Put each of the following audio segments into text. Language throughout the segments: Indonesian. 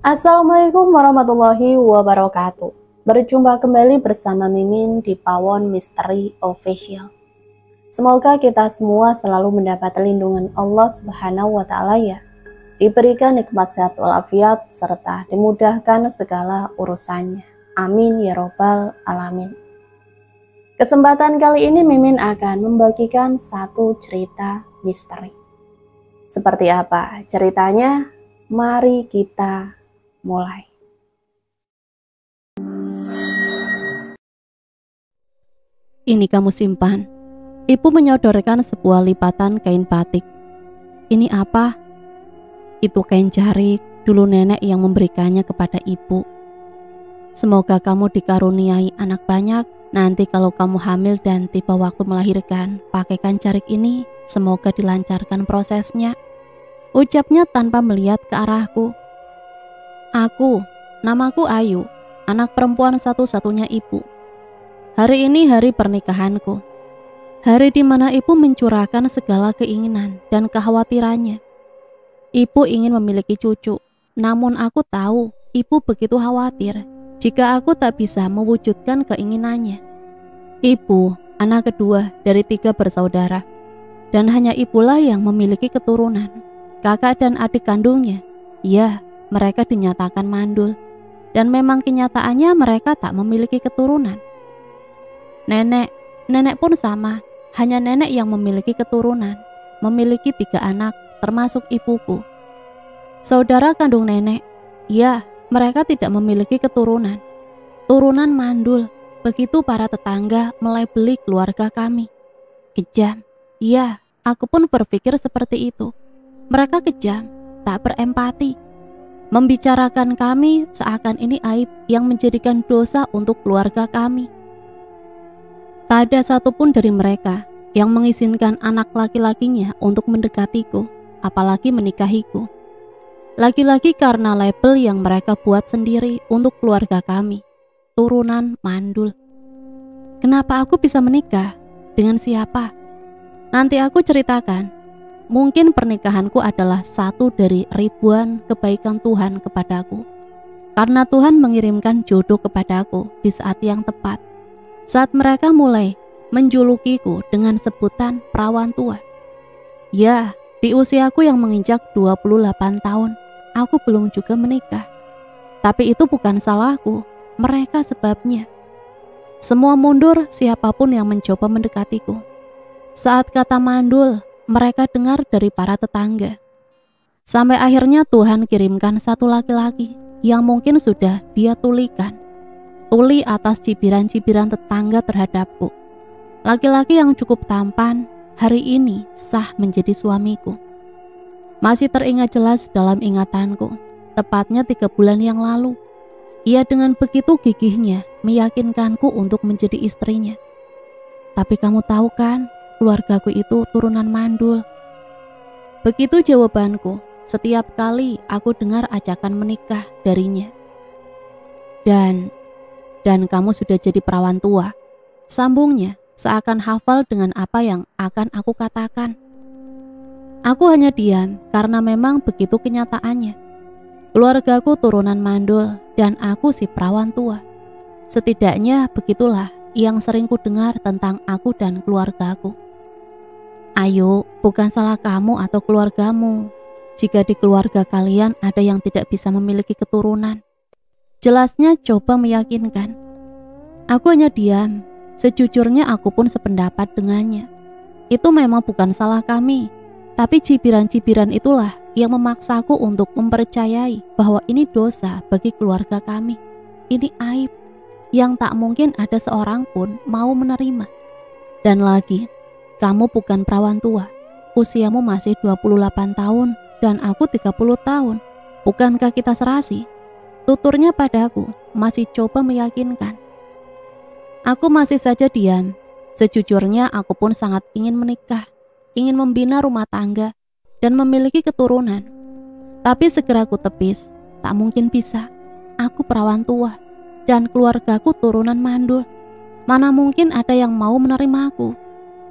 Assalamualaikum warahmatullahi wabarakatuh. Berjumpa kembali bersama Mimin di Pawon Misteri Official. Semoga kita semua selalu mendapat lindungan Allah Subhanahu wa Ta'ala ya. Diberikan nikmat sehat walafiat serta dimudahkan segala urusannya. Amin ya robbal alamin. Kesempatan kali ini Mimin akan membagikan satu cerita misteri. Seperti apa ceritanya? Mari kita mulai. Ini kamu simpan. Ibu menyodorkan sebuah lipatan kain batik. Ini apa? Itu kain jarik, dulu nenek yang memberikannya kepada ibu. Semoga kamu dikaruniai anak banyak. Nanti kalau kamu hamil dan tiba waktu melahirkan, pakaikan jarik ini. Semoga dilancarkan prosesnya. Ucapnya tanpa melihat ke arahku. Namaku Ayu, anak perempuan satu-satunya ibu. Hari ini hari pernikahanku. Hari di mana ibu mencurahkan segala keinginan dan kekhawatirannya. Ibu ingin memiliki cucu, namun aku tahu ibu begitu khawatir jika aku tak bisa mewujudkan keinginannya. Ibu, anak kedua dari 3 bersaudara, dan hanya ibulah yang memiliki keturunan. Kakak dan adik kandungnya, ya, mereka dinyatakan mandul, dan memang kenyataannya mereka tak memiliki keturunan. Nenek pun sama, hanya nenek yang memiliki keturunan, memiliki 3 anak, termasuk ibuku. Saudara kandung nenek, ya, mereka tidak memiliki keturunan, turunan mandul. Begitu para tetangga melabeli keluarga kami. Kejam, ya, aku pun berpikir seperti itu. Mereka kejam, tak berempati. Membicarakan kami seakan ini aib yang menjadikan dosa untuk keluarga kami. Tak ada satupun dari mereka yang mengizinkan anak laki-lakinya untuk mendekatiku, apalagi menikahiku. Lagi-lagi karena label yang mereka buat sendiri untuk keluarga kami, turunan mandul. Kenapa aku bisa menikah? Dengan siapa? Nanti aku ceritakan. Mungkin pernikahanku adalah satu dari ribuan kebaikan Tuhan kepadaku. Karena Tuhan mengirimkan jodoh kepadaku di saat yang tepat. Saat mereka mulai menjulukiku dengan sebutan perawan tua. Ya, di usiaku yang menginjak 28 tahun, aku belum juga menikah. Tapi itu bukan salahku, mereka sebabnya. Semua mundur siapapun yang mencoba mendekatiku. Saat kata mandul, mereka dengar dari para tetangga. Sampai akhirnya Tuhan kirimkan satu laki-laki yang mungkin sudah dia tulikan. Tuli atas cibiran-cibiran tetangga terhadapku. Laki-laki yang cukup tampan, hari ini sah menjadi suamiku. Masih teringat jelas dalam ingatanku, tepatnya 3 bulan yang lalu. Ia dengan begitu gigihnya meyakinkanku untuk menjadi istrinya. Tapi kamu tahu kan, keluargaku itu turunan mandul. Begitu jawabanku setiap kali aku dengar ajakan menikah darinya. Dan kamu sudah jadi perawan tua, sambungnya seakan hafal dengan apa yang akan aku katakan. Aku hanya diam karena memang begitu kenyataannya. Keluargaku turunan mandul dan aku si perawan tua. Setidaknya begitulah yang sering ku dengar tentang aku dan keluargaku. Ayo, bukan salah kamu atau keluargamu jika di keluarga kalian ada yang tidak bisa memiliki keturunan. Jelasnya coba meyakinkan. Aku hanya diam. Sejujurnya aku pun sependapat dengannya. Itu memang bukan salah kami, tapi cibiran-cibiran itulah yang memaksaku untuk mempercayai bahwa ini dosa bagi keluarga kami. Ini aib yang tak mungkin ada seorang pun mau menerima. Dan lagi, kamu bukan perawan tua, usiamu masih 28 tahun dan aku 30 tahun. Bukankah kita serasi? Tuturnya padaku, masih coba meyakinkan. Aku masih saja diam. Sejujurnya aku pun sangat ingin menikah, ingin membina rumah tangga dan memiliki keturunan. Tapi segera aku tepis, tak mungkin bisa. Aku perawan tua dan keluargaku turunan mandul. Mana mungkin ada yang mau menerima aku,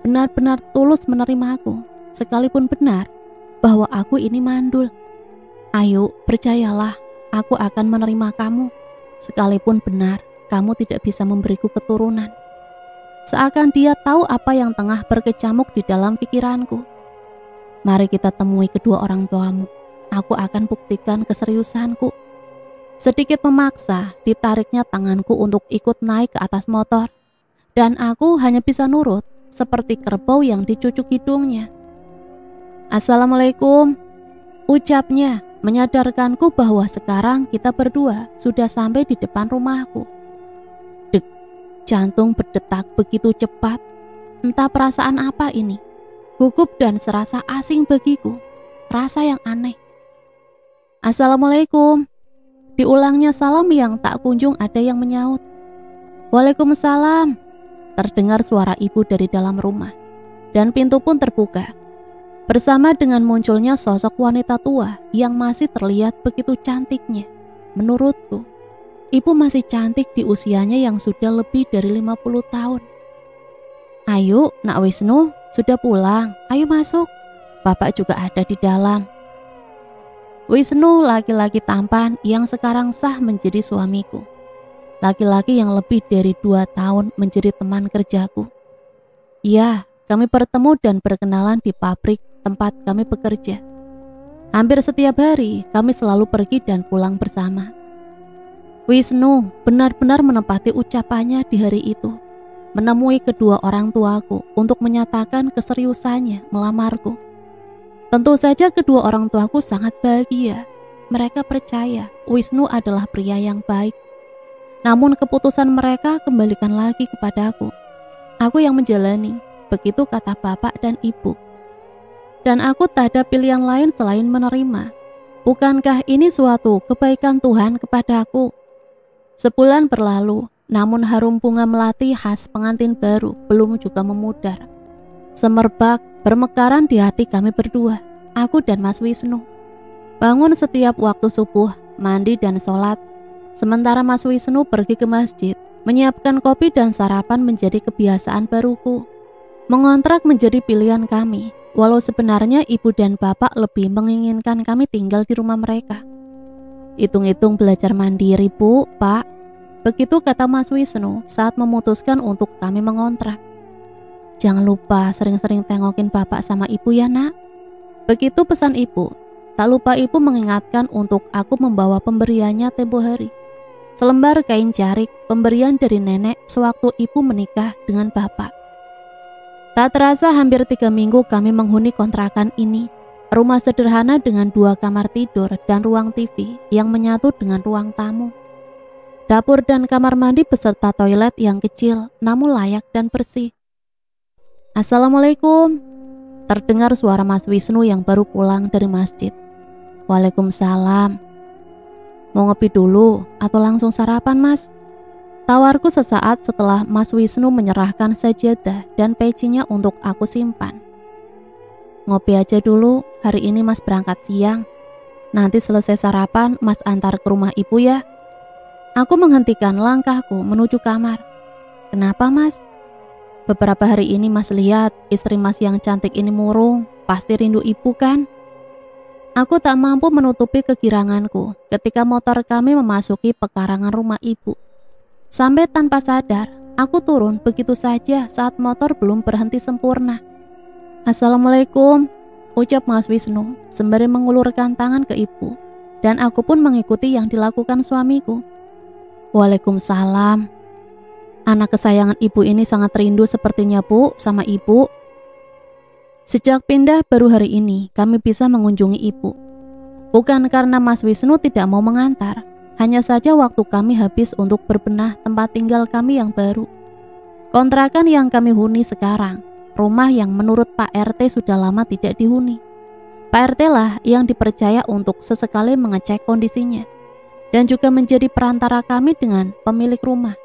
benar-benar tulus menerima aku, sekalipun benar bahwa aku ini mandul. Ayo, percayalah, aku akan menerima kamu, sekalipun benar kamu tidak bisa memberiku keturunan. Seakan dia tahu apa yang tengah berkecamuk di dalam pikiranku. Mari kita temui kedua orang tuamu. Aku akan buktikan keseriusanku. Sedikit memaksa, ditariknya tanganku untuk ikut naik ke atas motor. Dan aku hanya bisa nurut, seperti kerbau yang dicucuk hidungnya. Assalamualaikum, ucapnya, menyadarkanku bahwa sekarang kita berdua sudah sampai di depan rumahku. Dek, jantung berdetak begitu cepat. Entah perasaan apa ini, gugup dan serasa asing bagiku, rasa yang aneh. Assalamualaikum, diulangnya salam yang tak kunjung ada yang menyaut. Waalaikumsalam, terdengar suara ibu dari dalam rumah, dan pintu pun terbuka. Bersama dengan munculnya sosok wanita tua yang masih terlihat begitu cantiknya. Menurutku, ibu masih cantik di usianya yang sudah lebih dari 50 tahun. Ayo, Nak Wisnu, sudah pulang. Ayo masuk. Bapak juga ada di dalam. Wisnu, laki-laki tampan yang sekarang sah menjadi suamiku. Laki-laki yang lebih dari 2 tahun menjadi teman kerjaku. Ya, kami bertemu dan berkenalan di pabrik tempat kami bekerja. Hampir setiap hari kami selalu pergi dan pulang bersama. Wisnu benar-benar menepati ucapannya di hari itu, menemui kedua orang tuaku untuk menyatakan keseriusannya melamarku. Tentu saja kedua orang tuaku sangat bahagia. Mereka percaya Wisnu adalah pria yang baik. Namun keputusan mereka kembalikan lagi kepadaku. Aku yang menjalani, begitu kata bapak dan ibu. Dan aku tak ada pilihan lain selain menerima. Bukankah ini suatu kebaikan Tuhan kepadaku? Sebulan berlalu, namun harum bunga melati khas pengantin baru belum juga memudar. Semerbak bermekaran di hati kami berdua, aku dan Mas Wisnu. Bangun setiap waktu subuh, mandi dan sholat. Sementara Mas Wisnu pergi ke masjid, menyiapkan kopi dan sarapan menjadi kebiasaan baruku. Mengontrak menjadi pilihan kami. Walau sebenarnya ibu dan bapak lebih menginginkan kami tinggal di rumah mereka. Hitung-hitung belajar mandiri, Bu, Pak. Begitu kata Mas Wisnu saat memutuskan untuk kami mengontrak. Jangan lupa sering-sering tengokin bapak sama ibu ya, Nak. Begitu pesan ibu. Tak lupa ibu mengingatkan untuk aku membawa pemberiannya tempo hari. Selembar kain jarik, pemberian dari nenek sewaktu ibu menikah dengan bapak. Tak terasa hampir 3 minggu kami menghuni kontrakan ini. Rumah sederhana dengan 2 kamar tidur dan ruang TV yang menyatu dengan ruang tamu. Dapur dan kamar mandi beserta toilet yang kecil namun layak dan bersih. Assalamualaikum, terdengar suara Mas Wisnu yang baru pulang dari masjid. Waalaikumsalam. Mau ngopi dulu atau langsung sarapan, Mas? Tawarku sesaat setelah Mas Wisnu menyerahkan sajadah dan pecinya untuk aku simpan. Ngopi aja dulu, hari ini Mas berangkat siang. Nanti selesai sarapan, Mas antar ke rumah ibu ya. Aku menghentikan langkahku menuju kamar. Kenapa, Mas? Beberapa hari ini Mas lihat istri Mas yang cantik ini murung, pasti rindu ibu kan? Aku tak mampu menutupi kegiranganku ketika motor kami memasuki pekarangan rumah ibu. Sampai tanpa sadar, aku turun begitu saja saat motor belum berhenti sempurna. Assalamualaikum, ucap Mas Wisnu sembari mengulurkan tangan ke ibu, dan aku pun mengikuti yang dilakukan suamiku. Waalaikumsalam. Anak kesayangan ibu ini sangat rindu sepertinya, Bu, sama ibu. Sejak pindah baru hari ini kami bisa mengunjungi ibu. Bukan karena Mas Wisnu tidak mau mengantar, hanya saja waktu kami habis untuk berbenah tempat tinggal kami yang baru. Kontrakan yang kami huni sekarang, rumah yang menurut Pak RT sudah lama tidak dihuni. Pak RT lah yang dipercaya untuk sesekali mengecek kondisinya, dan juga menjadi perantara kami dengan pemilik rumah.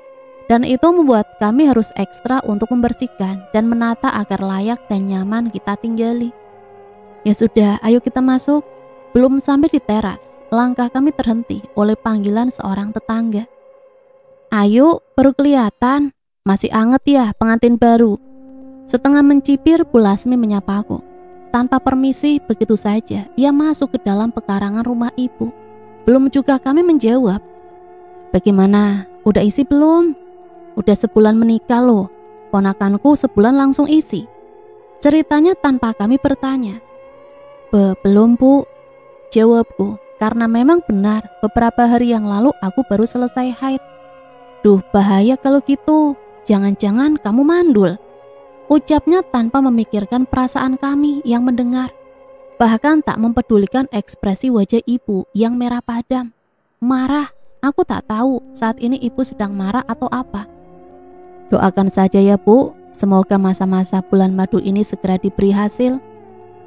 Dan itu membuat kami harus ekstra untuk membersihkan dan menata agar layak dan nyaman kita tinggali. Ya sudah, ayo kita masuk. Belum sampai di teras, langkah kami terhenti oleh panggilan seorang tetangga. Ayo, baru kelihatan. Masih anget ya pengantin baru. Setengah mencibir, Bu Lasmi menyapaku. Tanpa permisi, begitu saja ia masuk ke dalam pekarangan rumah ibu. Belum juga kami menjawab. Bagaimana? Udah isi belum? Udah sebulan menikah loh. Ponakanku sebulan langsung isi. Ceritanya tanpa kami bertanya. Belum bu, jawabku. Karena memang benar beberapa hari yang lalu aku baru selesai haid. Duh, bahaya kalau gitu. Jangan-jangan kamu mandul. Ucapnya tanpa memikirkan perasaan kami yang mendengar. Bahkan tak mempedulikan ekspresi wajah ibu yang merah padam. Marah. Aku tak tahu saat ini ibu sedang marah atau apa. Doakan saja ya bu, semoga masa-masa bulan madu ini segera diberi hasil,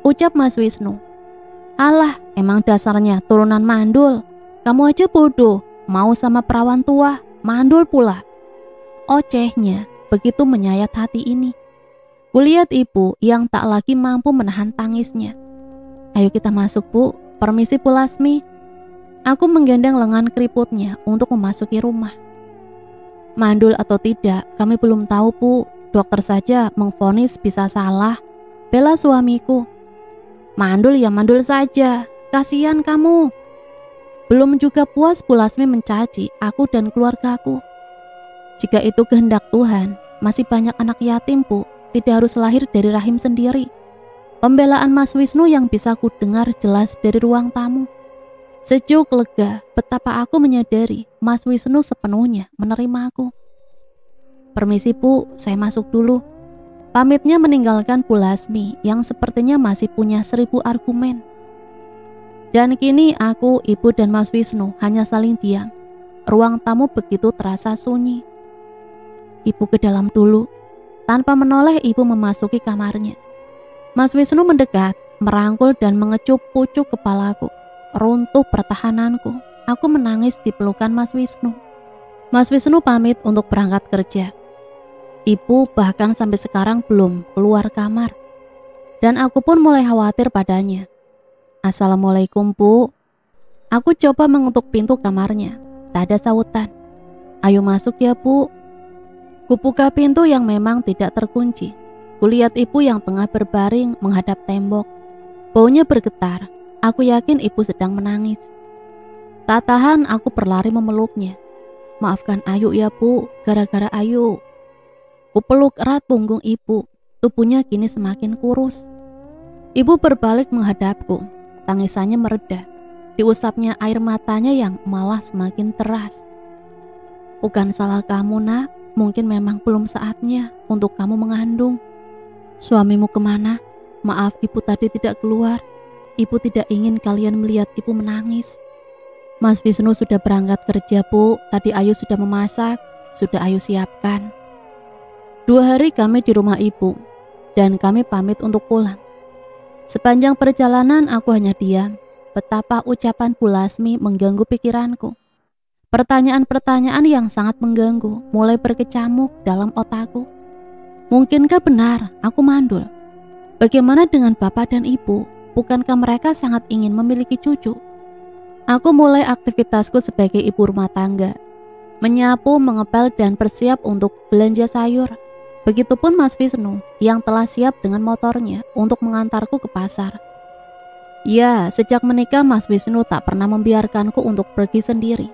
ucap Mas Wisnu. Alah, emang dasarnya turunan mandul. Kamu aja bodoh, mau sama perawan tua, mandul pula. Ocehnya, begitu menyayat hati ini. Kulihat ibu yang tak lagi mampu menahan tangisnya. Ayo kita masuk bu, permisi Bu Lasmi. Aku menggendong lengan keriputnya untuk memasuki rumah. Mandul atau tidak, kami belum tahu bu. Dokter saja mengvonis bisa salah, bela suamiku. Mandul ya mandul saja, kasihan kamu. Belum juga puas Bu Lasmi mencaci aku dan keluargaku. Jika itu kehendak Tuhan, masih banyak anak yatim bu, tidak harus lahir dari rahim sendiri. Pembelaan Mas Wisnu yang bisa ku dengar jelas dari ruang tamu. Sejuk lega betapa aku menyadari Mas Wisnu sepenuhnya menerima aku. Permisi bu, saya masuk dulu. Pamitnya meninggalkan Bu Lasmi yang sepertinya masih punya 1000 argumen. Dan kini aku, ibu dan Mas Wisnu hanya saling diam. Ruang tamu begitu terasa sunyi. Ibu ke dalam dulu. Tanpa menoleh ibu memasuki kamarnya. Mas Wisnu mendekat, merangkul dan mengecup pucuk kepalaku. Runtuh pertahananku. Aku menangis di pelukan Mas Wisnu. Mas Wisnu pamit untuk berangkat kerja. Ibu bahkan sampai sekarang belum keluar kamar. Dan aku pun mulai khawatir padanya. Assalamualaikum bu. Aku coba mengetuk pintu kamarnya. Tak ada sautan. Ayo masuk ya bu. Kubuka pintu yang memang tidak terkunci. Kulihat ibu yang tengah berbaring menghadap tembok. Baunya bergetar. Aku yakin ibu sedang menangis. Tak tahan aku berlari memeluknya. Maafkan Ayu ya bu, gara-gara Ayu. Kupeluk erat punggung ibu. Tubuhnya kini semakin kurus. Ibu berbalik menghadapku. Tangisannya mereda. Diusapnya air matanya yang malah semakin deras. Bukan salah kamu nak. Mungkin memang belum saatnya untuk kamu mengandung. Suamimu kemana? Maaf ibu tadi tidak keluar. Ibu tidak ingin kalian melihat ibu menangis. Mas Wisnu sudah berangkat kerja bu. Tadi Ayu sudah memasak. Sudah Ayu siapkan. 2 hari kami di rumah ibu. Dan kami pamit untuk pulang. Sepanjang perjalanan aku hanya diam. Betapa ucapan Bu Lasmi mengganggu pikiranku. Pertanyaan-pertanyaan yang sangat mengganggu mulai berkecamuk dalam otakku. Mungkinkah benar aku mandul? Bagaimana dengan bapak dan ibu? Bukankah mereka sangat ingin memiliki cucu? Aku mulai aktivitasku sebagai ibu rumah tangga. Menyapu, mengepel, dan bersiap untuk belanja sayur. Begitupun Mas Wisnu yang telah siap dengan motornya untuk mengantarku ke pasar. Ya, sejak menikah Mas Wisnu tak pernah membiarkanku untuk pergi sendiri.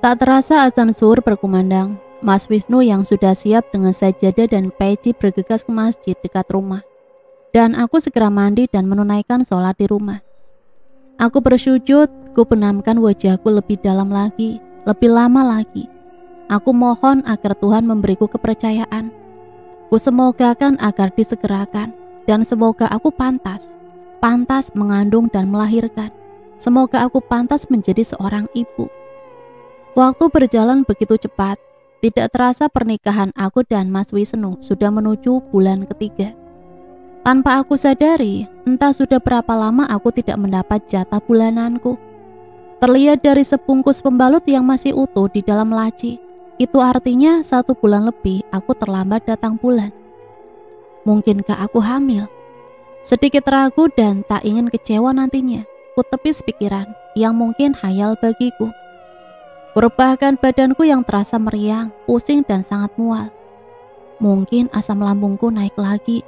Tak terasa azan zuhur berkumandang. Mas Wisnu yang sudah siap dengan sajadah dan peci bergegas ke masjid dekat rumah. Dan aku segera mandi dan menunaikan sholat di rumah. Aku bersujud, ku benamkan wajahku lebih dalam lagi, lebih lama lagi. Aku mohon agar Tuhan memberiku kepercayaan. Ku semogakan agar disegerakan, dan semoga aku pantas mengandung dan melahirkan. Semoga aku pantas menjadi seorang ibu. Waktu berjalan begitu cepat, tidak terasa pernikahan aku dan Mas Wisnu sudah menuju bulan ketiga. Tanpa aku sadari, entah sudah berapa lama aku tidak mendapat jatah bulananku. Terlihat dari sebungkus pembalut yang masih utuh di dalam laci. Itu artinya 1 bulan lebih aku terlambat datang bulan. Mungkinkah aku hamil? Sedikit ragu dan tak ingin kecewa nantinya. Ku tepis pikiran yang mungkin hayal bagiku. Kurebahkan badanku yang terasa meriang, pusing dan sangat mual. Mungkin asam lambungku naik lagi.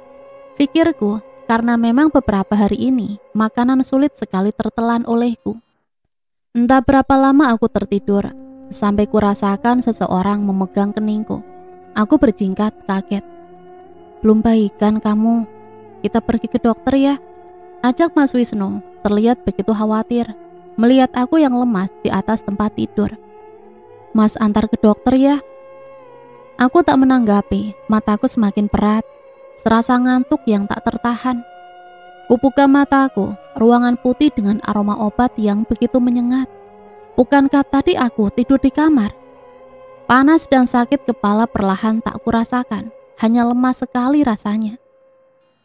Pikirku, karena memang beberapa hari ini makanan sulit sekali tertelan olehku. Entah berapa lama aku tertidur, sampai kurasakan seseorang memegang keningku. Aku berjingkat kaget. Belum baik kan kamu? Kita pergi ke dokter ya? Ajak Mas Wisnu, terlihat begitu khawatir, melihat aku yang lemas di atas tempat tidur. Mas antar ke dokter ya? Aku tak menanggapi, mataku semakin perat, serasa ngantuk yang tak tertahan. Kubuka mataku, ruangan putih dengan aroma obat yang begitu menyengat. Bukankah tadi aku tidur di kamar? Panas dan sakit kepala perlahan tak kurasakan, hanya lemas sekali rasanya.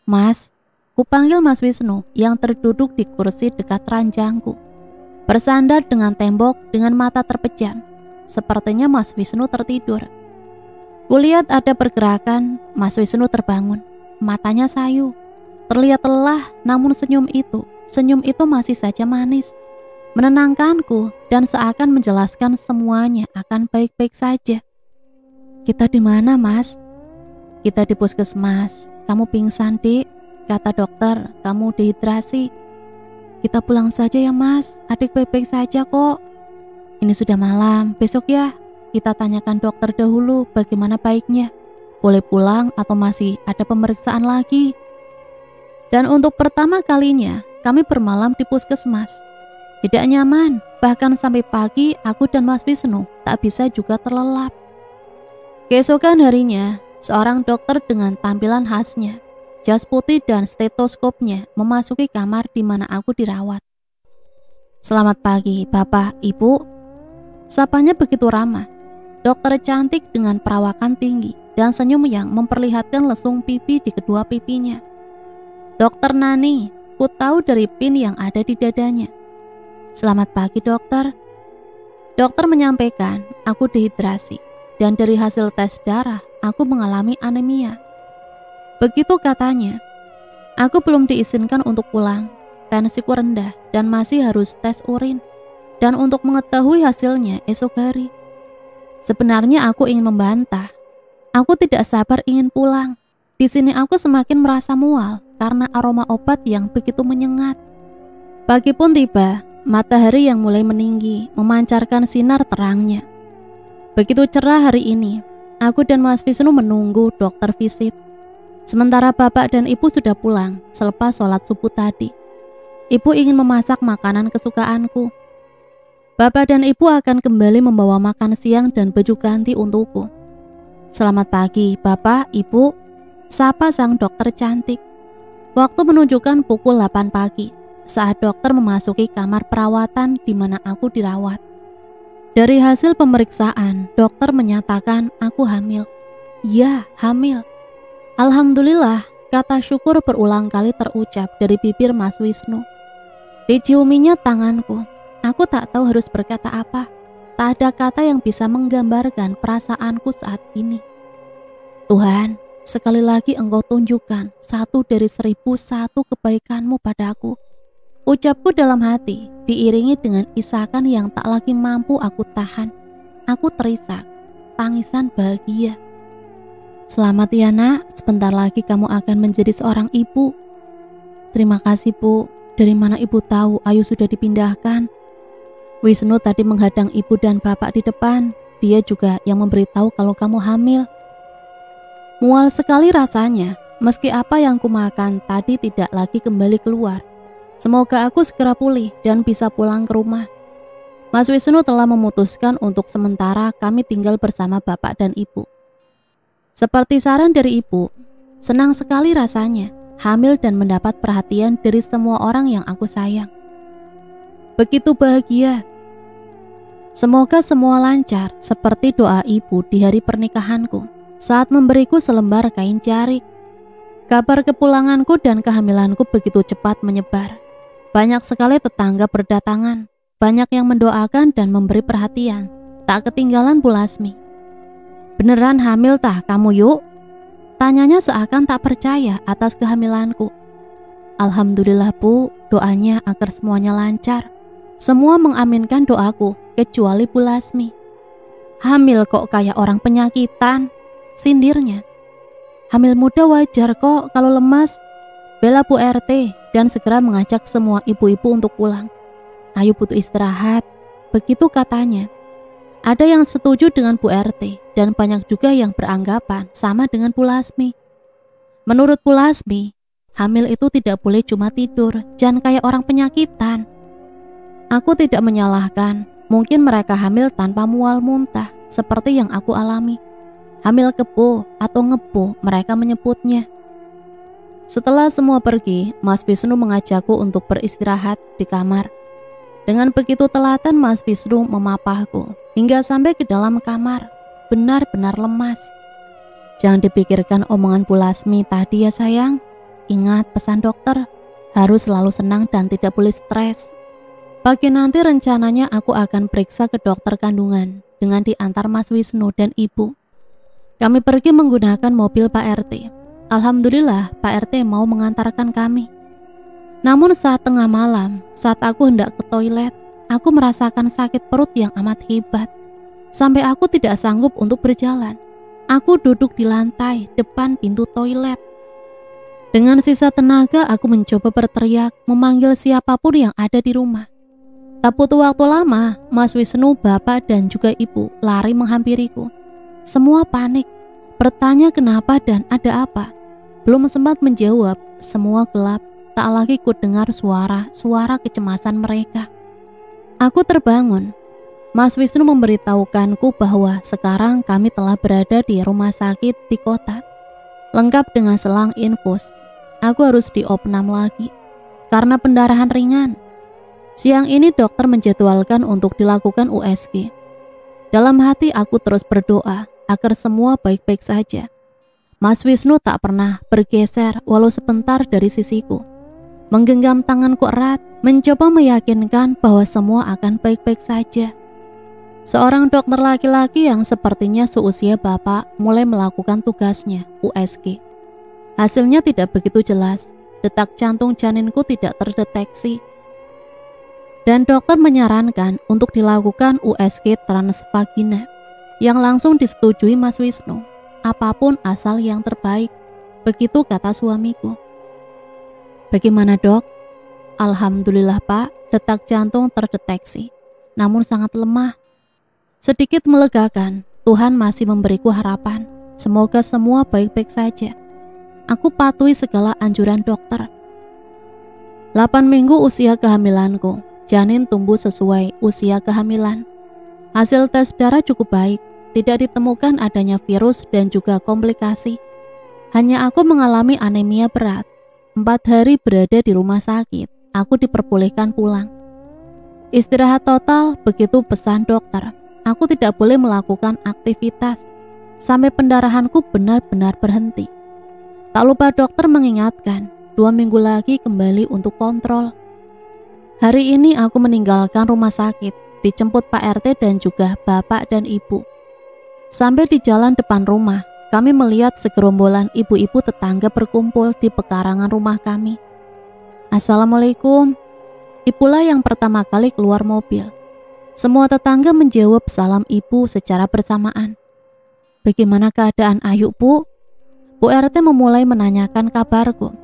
Mas, kupanggil Mas Wisnu yang terduduk di kursi dekat ranjangku. Bersandar dengan tembok dengan mata terpejam. Sepertinya Mas Wisnu tertidur. Kulihat ada pergerakan, Mas Wisnu terbangun. Matanya sayu. Terlihat lelah, namun senyum itu masih saja manis. Menenangkanku dan seakan menjelaskan semuanya akan baik-baik saja. Kita di mana, Mas? Kita di puskesmas. Kamu pingsan, Dik. Kata dokter, kamu dehidrasi. Kita pulang saja ya, Mas. Adik baik-baik saja kok. Ini sudah malam, besok ya. Kita tanyakan dokter dahulu bagaimana baiknya. Boleh pulang atau masih ada pemeriksaan lagi. Dan untuk pertama kalinya, kami bermalam di puskesmas. Tidak nyaman, bahkan sampai pagi aku dan Mas Wisnu tak bisa juga terlelap. Keesokan harinya, seorang dokter dengan tampilan khasnya, jas putih dan stetoskopnya memasuki kamar di mana aku dirawat. Selamat pagi, Bapak, Ibu. Sapanya begitu ramah. Dokter cantik dengan perawakan tinggi dan senyum yang memperlihatkan lesung pipi di kedua pipinya. Dokter Nani, ku tahu dari pin yang ada di dadanya. Selamat pagi, dokter. Dokter menyampaikan aku dehidrasi dan dari hasil tes darah aku mengalami anemia. Begitu katanya. Aku belum diizinkan untuk pulang. Tensiku rendah dan masih harus tes urin. Dan untuk mengetahui hasilnya esok hari. Sebenarnya aku ingin membantah. Aku tidak sabar ingin pulang. Di sini aku semakin merasa mual karena aroma obat yang begitu menyengat. Pagi pun tiba, matahari yang mulai meninggi memancarkan sinar terangnya. Begitu cerah hari ini, aku dan Mas Wisnu menunggu dokter visit. Sementara bapak dan ibu sudah pulang selepas sholat subuh tadi. Ibu ingin memasak makanan kesukaanku. Bapak dan ibu akan kembali membawa makan siang dan baju ganti untukku. Selamat pagi, Bapak, Ibu, sapa sang dokter cantik. Waktu menunjukkan pukul 8 pagi saat dokter memasuki kamar perawatan di mana aku dirawat. Dari hasil pemeriksaan, dokter menyatakan aku hamil. Ya, hamil. Alhamdulillah, kata syukur berulang kali terucap dari bibir Mas Wisnu. Diciuminya tanganku. Aku tak tahu harus berkata apa. Tak ada kata yang bisa menggambarkan perasaanku saat ini. Tuhan, sekali lagi Engkau tunjukkan 1 dari 1001 kebaikan-Mu padaku. Ucapku dalam hati, diiringi dengan isakan yang tak lagi mampu aku tahan. Aku terisak, tangisan bahagia. Selamat ya nak, sebentar lagi kamu akan menjadi seorang ibu. Terima kasih Bu, dari mana ibu tahu Ayu sudah dipindahkan? Wisnu tadi menghadang ibu dan bapak di depan. Dia juga yang memberitahu kalau kamu hamil. Mual sekali rasanya, meski apa yang kumakan tadi tidak lagi kembali keluar. Semoga aku segera pulih dan bisa pulang ke rumah. Mas Wisnu telah memutuskan untuk sementara kami tinggal bersama bapak dan ibu. Seperti saran dari ibu, senang sekali rasanya hamil dan mendapat perhatian dari semua orang yang aku sayang. Begitu bahagia. Semoga semua lancar seperti doa ibu di hari pernikahanku saat memberiku selembar kain jarik. Kabar kepulanganku dan kehamilanku begitu cepat menyebar. Banyak sekali tetangga berdatangan, banyak yang mendoakan dan memberi perhatian. Tak ketinggalan Bu Lasmi. Beneran hamil tah kamu yuk? Tanyanya seakan tak percaya atas kehamilanku. Alhamdulillah Bu, doanya agar semuanya lancar. Semua mengaminkan doaku, kecuali Bu Lasmi. Hamil kok kayak orang penyakitan, sindirnya. Hamil muda wajar kok kalau lemas. Bela Bu RT dan segera mengajak semua ibu-ibu untuk pulang. Ayu butuh istirahat, Begitu katanya. Ada yang setuju dengan Bu RT dan banyak juga yang beranggapan sama dengan Bu Lasmi. Menurut Bu Lasmi, hamil itu tidak boleh cuma tidur, jangan kayak orang penyakitan. Aku tidak menyalahkan, mungkin mereka hamil tanpa mual muntah, seperti yang aku alami. Hamil kebo atau ngebo mereka menyebutnya. Setelah semua pergi, Mas Wisnu mengajakku untuk beristirahat di kamar. Dengan begitu telaten Mas Wisnu memapahku hingga sampai ke dalam kamar, benar-benar lemas. Jangan dipikirkan omongan Bu Lasmi tadi ya sayang. Ingat pesan dokter, harus selalu senang dan tidak boleh stres. Pagi nanti rencananya aku akan periksa ke dokter kandungan dengan diantar Mas Wisnu dan Ibu. Kami pergi menggunakan mobil Pak RT. Alhamdulillah Pak RT mau mengantarkan kami. Namun saat tengah malam, saat aku hendak ke toilet, aku merasakan sakit perut yang amat hebat. Sampai aku tidak sanggup untuk berjalan. Aku duduk di lantai depan pintu toilet. Dengan sisa tenaga aku mencoba berteriak, memanggil siapapun yang ada di rumah. Tak butuh waktu lama, Mas Wisnu, Bapak dan juga Ibu lari menghampiriku. Semua panik, bertanya kenapa dan ada apa. Belum sempat menjawab, semua gelap, tak lagi ku dengar suara kecemasan mereka. Aku terbangun. Mas Wisnu memberitahukanku bahwa sekarang kami telah berada di rumah sakit di kota, lengkap dengan selang infus. Aku harus diopnam lagi karena pendarahan ringan. Siang ini dokter menjadwalkan untuk dilakukan USG. Dalam hati aku terus berdoa agar semua baik-baik saja. Mas Wisnu tak pernah bergeser walau sebentar dari sisiku. Menggenggam tanganku erat, mencoba meyakinkan bahwa semua akan baik-baik saja. Seorang dokter laki-laki yang sepertinya seusia Bapak mulai melakukan tugasnya, USG. Hasilnya tidak begitu jelas, detak jantung janinku tidak terdeteksi. Dan dokter menyarankan untuk dilakukan USG transvagina yang langsung disetujui Mas Wisnu. Apapun asal yang terbaik, begitu kata suamiku. Bagaimana dok? Alhamdulillah Pak, detak jantung terdeteksi, namun sangat lemah. Sedikit melegakan, Tuhan masih memberiku harapan. Semoga semua baik-baik saja. Aku patuhi segala anjuran dokter. 8 minggu usia kehamilanku, janin tumbuh sesuai usia kehamilan. Hasil tes darah cukup baik, tidak ditemukan adanya virus dan juga komplikasi. Hanya aku mengalami anemia berat. 4 hari berada di rumah sakit, aku diperbolehkan pulang. Istirahat total, begitu pesan dokter. Aku tidak boleh melakukan aktivitas sampai pendarahanku benar-benar berhenti. Tak lupa dokter mengingatkan, 2 minggu lagi kembali untuk kontrol. Hari ini aku meninggalkan rumah sakit, dijemput Pak RT dan juga Bapak dan Ibu. Sampai di jalan depan rumah, kami melihat segerombolan ibu-ibu tetangga berkumpul di pekarangan rumah kami. Assalamualaikum. Ibulah yang pertama kali keluar mobil. Semua tetangga menjawab salam ibu secara bersamaan. Bagaimana keadaan Ayu, Bu? Bu RT memulai menanyakan kabarku.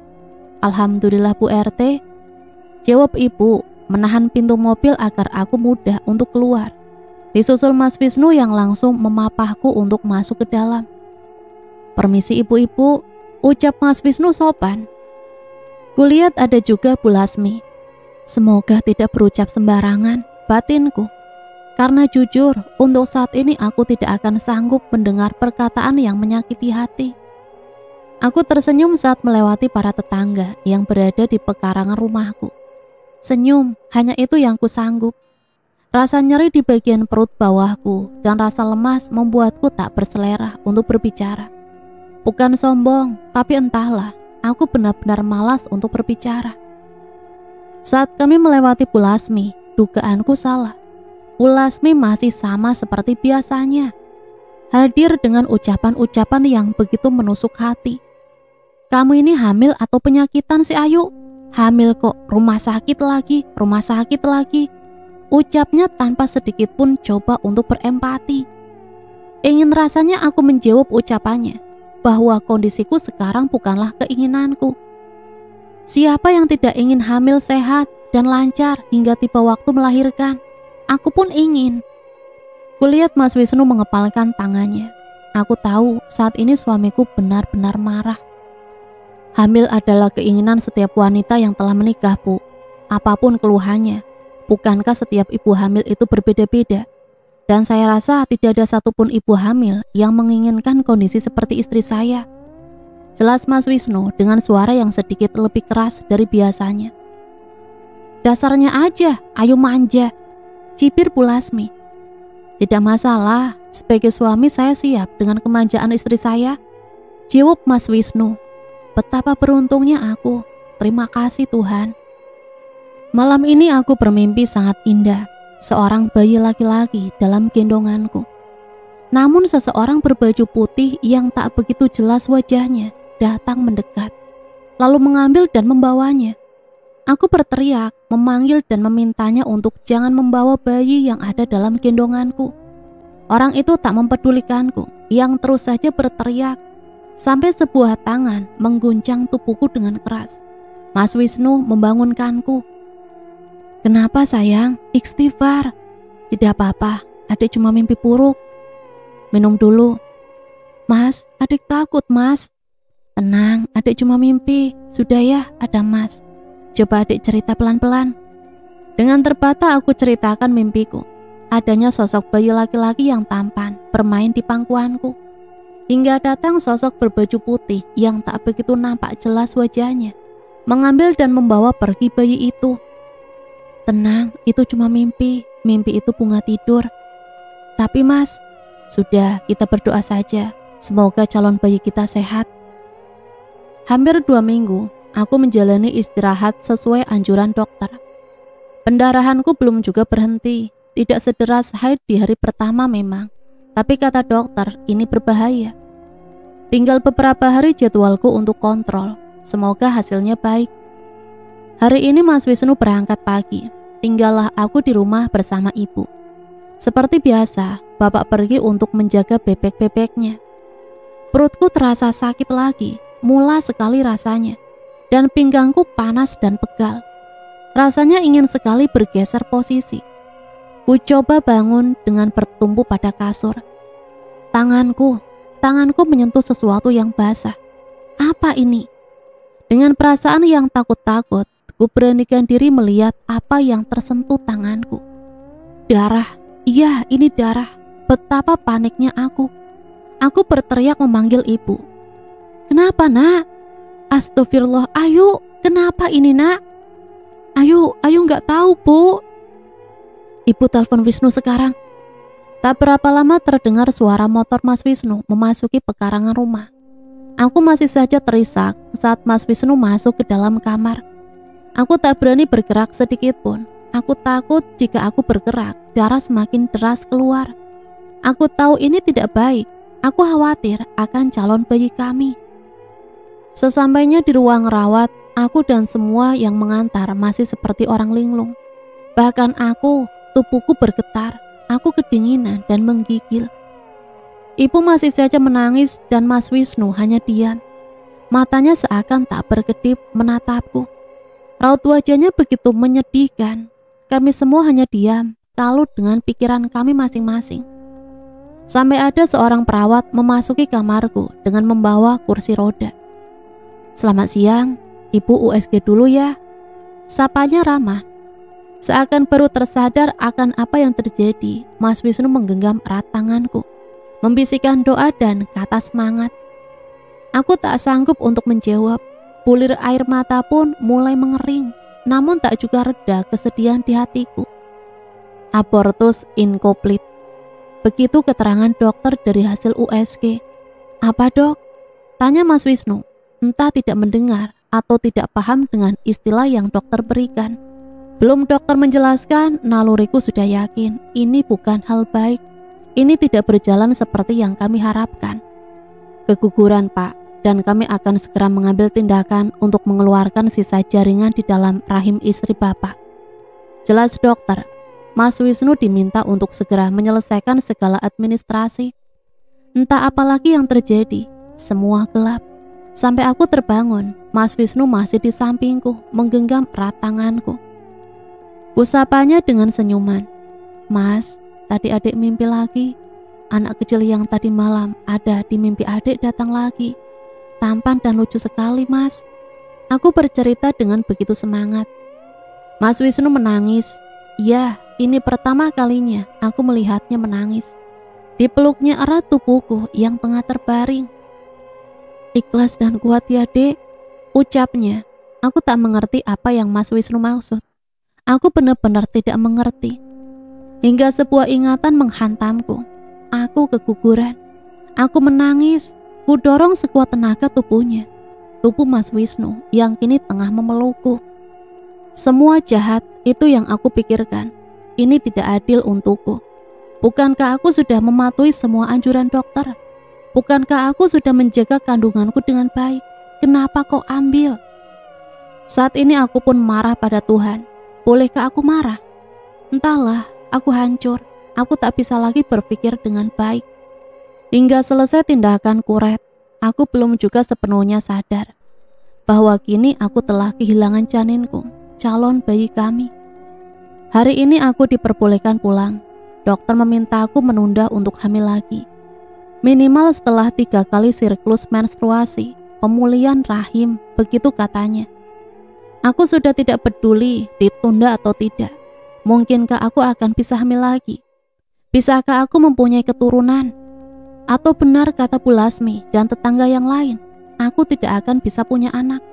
Alhamdulillah Bu RT, jawab ibu, menahan pintu mobil agar aku mudah untuk keluar. Disusul Mas Wisnu yang langsung memapahku untuk masuk ke dalam. Permisi ibu-ibu, ucap Mas Wisnu sopan. Kulihat ada juga Bu Lasmi. Semoga tidak berucap sembarangan, batinku. Karena jujur, untuk saat ini aku tidak akan sanggup mendengar perkataan yang menyakiti hati. Aku tersenyum saat melewati para tetangga yang berada di pekarangan rumahku. Senyum, hanya itu yang ku sanggup. Rasa nyeri di bagian perut bawahku dan rasa lemas membuatku tak berselera untuk berbicara. Bukan sombong, tapi entahlah, aku benar-benar malas untuk berbicara. Saat kami melewati Bu Lasmi, dugaanku salah. Bu Lasmi masih sama seperti biasanya, hadir dengan ucapan-ucapan yang begitu menusuk hati. Kamu ini hamil atau penyakitan sih Ayu? Hamil kok, rumah sakit lagi, rumah sakit lagi. Ucapnya tanpa sedikit pun coba untuk berempati. Ingin rasanya aku menjawab ucapannya, bahwa kondisiku sekarang bukanlah keinginanku. Siapa yang tidak ingin hamil sehat dan lancar hingga tiba waktu melahirkan? Aku pun ingin. Kulihat Mas Wisnu mengepalkan tangannya. Aku tahu saat ini suamiku benar-benar marah. Hamil adalah keinginan setiap wanita yang telah menikah, Bu. Apapun keluhannya, bukankah setiap ibu hamil itu berbeda-beda? Dan saya rasa tidak ada satupun ibu hamil yang menginginkan kondisi seperti istri saya. Jelas Mas Wisnu dengan suara yang sedikit lebih keras dari biasanya. Dasarnya aja, ayo manja, cibir Bu Lasmi. Tidak masalah, sebagai suami saya siap dengan kemanjaan istri saya. Jawab Mas Wisnu. Betapa beruntungnya aku, terima kasih Tuhan. Malam ini aku bermimpi sangat indah. Seorang bayi laki-laki dalam gendonganku. Namun seseorang berbaju putih yang tak begitu jelas wajahnya datang mendekat, lalu mengambil dan membawanya. Aku berteriak, memanggil dan memintanya untuk jangan membawa bayi yang ada dalam gendonganku. Orang itu tak mempedulikanku, yang terus saja berteriak, sampai sebuah tangan mengguncang tubuhku dengan keras. Mas Wisnu membangunkanku. Kenapa sayang? Istighfar. Tidak apa-apa, adik cuma mimpi buruk. Minum dulu. Mas, adik takut mas. Tenang, adik cuma mimpi. Sudah ya, ada mas. Coba adik cerita pelan-pelan. Dengan terbata aku ceritakan mimpiku. Adanya sosok bayi laki-laki yang tampan bermain di pangkuanku. Hingga datang sosok berbaju putih yang tak begitu nampak jelas wajahnya, mengambil dan membawa pergi bayi itu. Tenang, itu cuma mimpi. Mimpi itu bunga tidur. Tapi mas, sudah kita berdoa saja. Semoga calon bayi kita sehat. Hampir 2 minggu, aku menjalani istirahat sesuai anjuran dokter. Pendarahanku belum juga berhenti. Tidak sederas haid di hari pertama memang. Tapi kata dokter, ini berbahaya. Tinggal beberapa hari jadwalku untuk kontrol. Semoga hasilnya baik. Hari ini Mas Wisnu berangkat pagi. Tinggallah aku di rumah bersama ibu. Seperti biasa, bapak pergi untuk menjaga bebek-bebeknya. Perutku terasa sakit lagi, mula sekali rasanya. Dan pinggangku panas dan pegal. Rasanya ingin sekali bergeser posisi. Ku coba bangun dengan bertumpu pada kasur. Tanganku menyentuh sesuatu yang basah. Apa ini? Dengan perasaan yang takut-takut, ku beranikan diri melihat apa yang tersentuh tanganku. Darah, iya ini darah. Betapa paniknya aku. Aku berteriak memanggil ibu. Kenapa nak? Astagfirullah, ayo, kenapa ini nak? Ayo nggak tahu bu. Ibu telepon Wisnu sekarang. Tak berapa lama terdengar suara motor Mas Wisnu memasuki pekarangan rumah. Aku masih saja terisak saat Mas Wisnu masuk ke dalam kamar. Aku tak berani bergerak sedikit pun. Aku takut jika aku bergerak, darah semakin deras keluar. Aku tahu ini tidak baik. Aku khawatir akan calon bayi kami. Sesampainya di ruang rawat, aku dan semua yang mengantar masih seperti orang linglung. Bahkan tubuhku bergetar, aku kedinginan dan menggigil. Ibu masih saja menangis dan Mas Wisnu hanya diam. Matanya seakan tak berkedip menatapku. Raut wajahnya begitu menyedihkan. Kami semua hanya diam, kalut dengan pikiran kami masing-masing. Sampai ada seorang perawat memasuki kamarku dengan membawa kursi roda. Selamat siang, Ibu USG dulu ya. Sapanya ramah. Seakan baru tersadar akan apa yang terjadi, Mas Wisnu menggenggam erat tanganku, membisikkan doa dan kata semangat. Aku tak sanggup untuk menjawab. Bulir air mata pun mulai mengering, namun tak juga reda kesedihan di hatiku. Abortus incomplete. Begitu keterangan dokter dari hasil USG. Apa dok? Tanya Mas Wisnu, entah tidak mendengar atau tidak paham dengan istilah yang dokter berikan. Belum dokter menjelaskan, naluriku sudah yakin ini bukan hal baik. Ini tidak berjalan seperti yang kami harapkan. Keguguran pak, dan kami akan segera mengambil tindakan untuk mengeluarkan sisa jaringan di dalam rahim istri bapak. Jelas dokter, Mas Wisnu diminta untuk segera menyelesaikan segala administrasi. Entah apa lagi yang terjadi, semua gelap. Sampai aku terbangun, Mas Wisnu masih di sampingku, menggenggam erat tanganku. Kusapanya dengan senyuman. Mas, tadi adik mimpi lagi. Anak kecil yang tadi malam ada di mimpi adik datang lagi. Tampan dan lucu sekali, Mas. Aku bercerita dengan begitu semangat. Mas Wisnu menangis. Ya, ini pertama kalinya aku melihatnya menangis. Dipeluknya erat tubuhku yang tengah terbaring. Ikhlas dan kuat ya, Dek, ucapnya. Aku tak mengerti apa yang Mas Wisnu maksud. Aku benar-benar tidak mengerti. Hingga sebuah ingatan menghantamku. Aku keguguran. Aku menangis. Kudorong sekuat tenaga tubuhnya. Tubuh Mas Wisnu yang kini tengah memelukku. Semua jahat itu yang aku pikirkan. Ini tidak adil untukku. Bukankah aku sudah mematuhi semua anjuran dokter? Bukankah aku sudah menjaga kandunganku dengan baik? Kenapa kau ambil? Saat ini aku pun marah pada Tuhan. Bolehkah aku marah? Entahlah, aku hancur. Aku tak bisa lagi berpikir dengan baik. Hingga selesai tindakan kuret, aku belum juga sepenuhnya sadar bahwa kini aku telah kehilangan janinku, calon bayi kami. Hari ini aku diperbolehkan pulang. Dokter meminta aku menunda untuk hamil lagi. Minimal setelah 3 kali siklus menstruasi, pemulihan rahim, begitu katanya. Aku sudah tidak peduli ditunda atau tidak. Mungkinkah aku akan bisa hamil lagi? Bisakah aku mempunyai keturunan? Atau benar kata Bu Lasmi dan tetangga yang lain, aku tidak akan bisa punya anak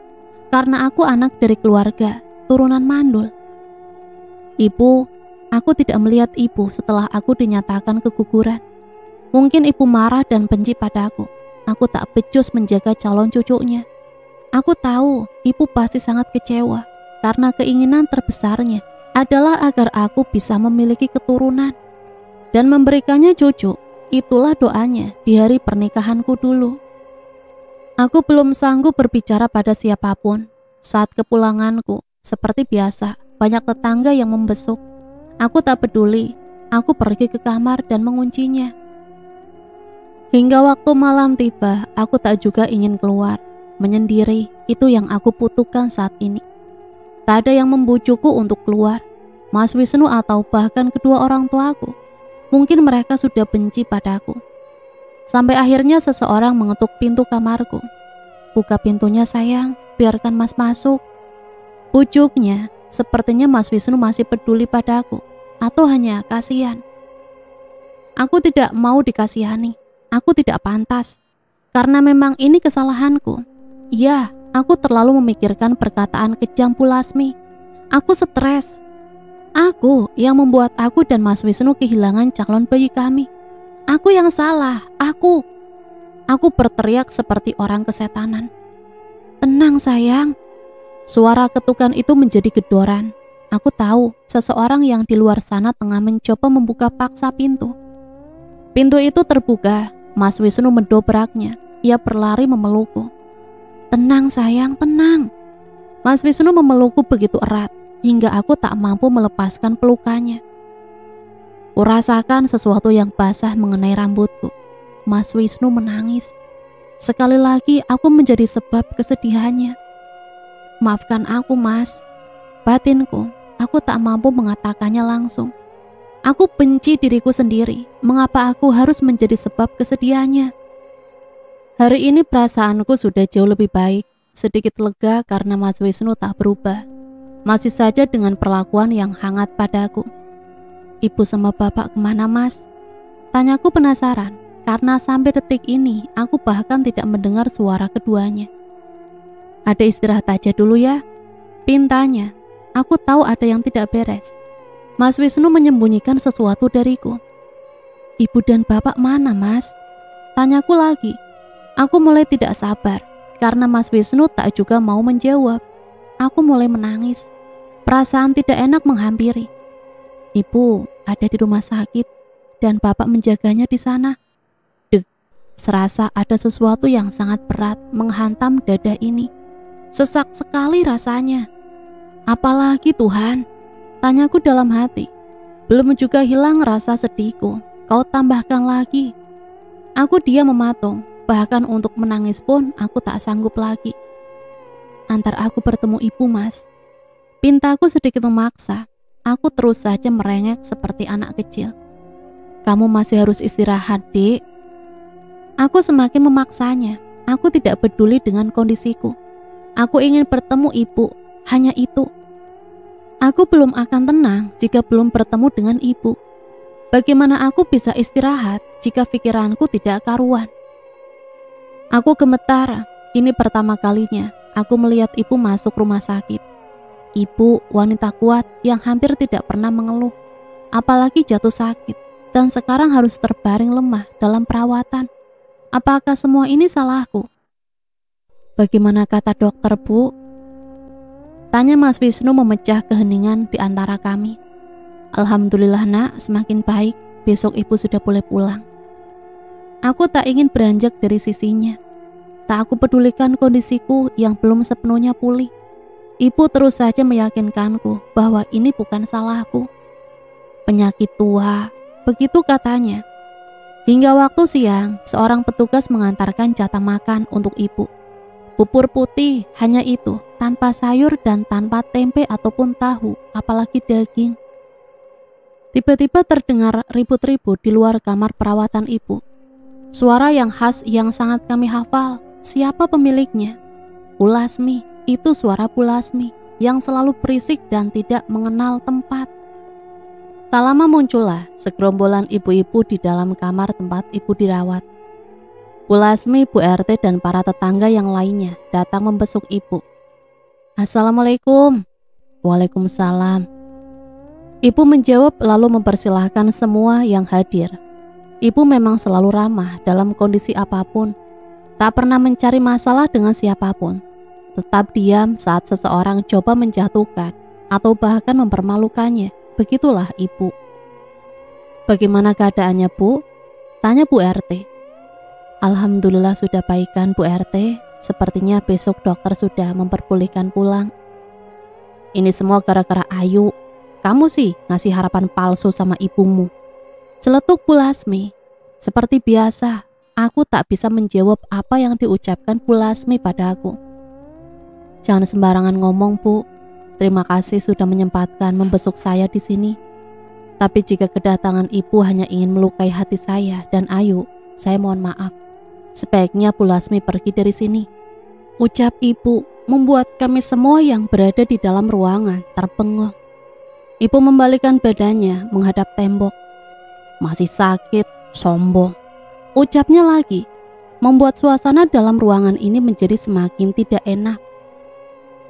karena aku anak dari keluarga turunan mandul. Ibu, aku tidak melihat ibu setelah aku dinyatakan keguguran. Mungkin ibu marah dan benci padaku. Aku tak becus menjaga calon cucunya. Aku tahu ibu pasti sangat kecewa karena keinginan terbesarnya adalah agar aku bisa memiliki keturunan dan memberikannya cucu. Itulah doanya di hari pernikahanku dulu. Aku belum sanggup berbicara pada siapapun. Saat kepulanganku, seperti biasa, banyak tetangga yang membesuk. Aku tak peduli. Aku pergi ke kamar dan menguncinya. Hingga waktu malam tiba, aku tak juga ingin keluar. Menyendiri, itu yang aku butuhkan saat ini. Tak ada yang membujukku untuk keluar. Mas Wisnu atau bahkan kedua orang tuaku. Mungkin mereka sudah benci padaku. Sampai akhirnya seseorang mengetuk pintu kamarku. Buka pintunya sayang, biarkan Mas masuk. Bujuknya, sepertinya Mas Wisnu masih peduli padaku. Atau hanya kasihan. Aku tidak mau dikasihani. Aku tidak pantas. Karena memang ini kesalahanku. Ya, aku terlalu memikirkan perkataan kejam Bu Lasmi. Aku stres. Aku yang membuat aku dan Mas Wisnu kehilangan calon bayi kami. Aku yang salah, aku. Aku berteriak seperti orang kesetanan. Tenang sayang. Suara ketukan itu menjadi gedoran. Aku tahu seseorang yang di luar sana tengah mencoba membuka paksa pintu. Pintu itu terbuka, Mas Wisnu mendobraknya. Ia berlari memelukku. Tenang sayang, tenang. Mas Wisnu memelukku begitu erat hingga aku tak mampu melepaskan pelukannya. Kurasakan sesuatu yang basah mengenai rambutku. Mas Wisnu menangis. Sekali lagi aku menjadi sebab kesedihannya. Maafkan aku, Mas. Batinku, aku tak mampu mengatakannya langsung. Aku benci diriku sendiri. Mengapa aku harus menjadi sebab kesedihannya? Hari ini perasaanku sudah jauh lebih baik. Sedikit lega karena Mas Wisnu tak berubah. Masih saja dengan perlakuan yang hangat padaku. Ibu sama bapak kemana, Mas? Tanyaku penasaran, karena sampai detik ini aku bahkan tidak mendengar suara keduanya. Ada istirahat aja dulu ya, pintanya. Aku tahu ada yang tidak beres. Mas Wisnu menyembunyikan sesuatu dariku. Ibu dan bapak mana, Mas? Tanyaku lagi. Aku mulai tidak sabar, karena Mas Wisnu tak juga mau menjawab. Aku mulai menangis. Perasaan tidak enak menghampiri. Ibu ada di rumah sakit dan bapak menjaganya di sana. Deg, serasa ada sesuatu yang sangat berat menghantam dada ini. Sesak sekali rasanya. Apalagi Tuhan? Tanyaku dalam hati. Belum juga hilang rasa sedihku. Kau tambahkan lagi. Aku diam mematung. Bahkan untuk menangis pun aku tak sanggup lagi. Antar aku bertemu ibu, Mas. Pintaku sedikit memaksa. aku terus saja merengek seperti anak kecil. Kamu masih harus istirahat, Dek. Aku semakin memaksanya. Aku tidak peduli dengan kondisiku. Aku ingin bertemu ibu, hanya itu. Aku belum akan tenang jika belum bertemu dengan ibu. Bagaimana aku bisa istirahat jika pikiranku tidak karuan? Aku gemetar. Ini pertama kalinya aku melihat ibu masuk rumah sakit. Ibu wanita kuat yang hampir tidak pernah mengeluh, apalagi jatuh sakit, dan sekarang harus terbaring lemah dalam perawatan. Apakah semua ini salahku? Bagaimana kata dokter, Bu? Tanya Mas Wisnu memecah keheningan di antara kami. Alhamdulillah nak, semakin baik. Besok ibu sudah boleh pulang. Aku tak ingin beranjak dari sisinya. Tak aku pedulikan kondisiku yang belum sepenuhnya pulih. Ibu terus saja meyakinkanku bahwa ini bukan salahku. Penyakit tua, begitu katanya. Hingga waktu siang, seorang petugas mengantarkan jatah makan untuk ibu. Bubur putih, hanya itu, tanpa sayur dan tanpa tempe ataupun tahu, apalagi daging. Tiba-tiba terdengar ribut-ribut di luar kamar perawatan ibu. Suara yang khas yang sangat kami hafal. Siapa pemiliknya? Bu Lasmi. Itu suara Bu Lasmi yang selalu berisik dan tidak mengenal tempat. Tak lama muncullah segerombolan ibu-ibu di dalam kamar tempat ibu dirawat. Bu Lasmi, Bu RT, dan para tetangga yang lainnya datang membesuk ibu. Assalamualaikum. Waalaikumsalam. Ibu menjawab lalu mempersilahkan semua yang hadir. Ibu memang selalu ramah dalam kondisi apapun. Tak pernah mencari masalah dengan siapapun. Tetap diam saat seseorang coba menjatuhkan atau bahkan mempermalukannya. Begitulah ibu. Bagaimana keadaannya, Bu? Tanya Bu RT. Alhamdulillah sudah baikan, Bu RT. Sepertinya besok dokter sudah memperbolehkan pulang. Ini semua gara-gara Ayu. Kamu sih ngasih harapan palsu sama ibumu. Celetuk Bu Lasmi. Seperti biasa, aku tak bisa menjawab apa yang diucapkan Bu Lasmi padaku. Jangan sembarangan ngomong, Bu. Terima kasih sudah menyempatkan membesuk saya di sini. Tapi jika kedatangan ibu hanya ingin melukai hati saya dan Ayu, saya mohon maaf. Sebaiknya Bu Lasmi pergi dari sini. Ucap ibu membuat kami semua yang berada di dalam ruangan terpengong. Ibu membalikkan badannya menghadap tembok. Masih sakit, sombong. Ucapnya lagi, membuat suasana dalam ruangan ini menjadi semakin tidak enak.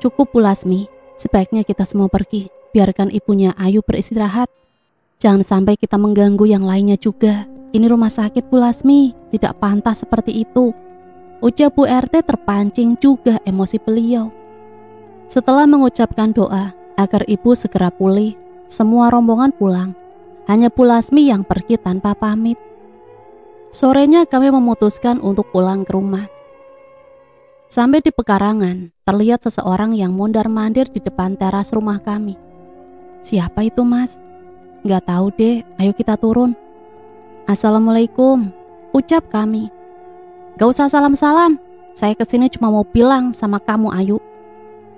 Cukup Bu Lasmi, sebaiknya kita semua pergi. Biarkan ibunya Ayu beristirahat. Jangan sampai kita mengganggu yang lainnya juga. Ini rumah sakit Bu Lasmi, tidak pantas seperti itu. Ucap Bu RT terpancing juga emosi beliau. Setelah mengucapkan doa agar ibu segera pulih, semua rombongan pulang. Hanya Bu Lasmi yang pergi tanpa pamit. Sorenya kami memutuskan untuk pulang ke rumah. Sampai di pekarangan, terlihat seseorang yang mondar-mandir di depan teras rumah kami. Siapa itu, Mas? Gak tahu deh, ayo kita turun. Assalamualaikum, ucap kami. Gak usah salam-salam, saya kesini cuma mau bilang sama kamu, Ayu.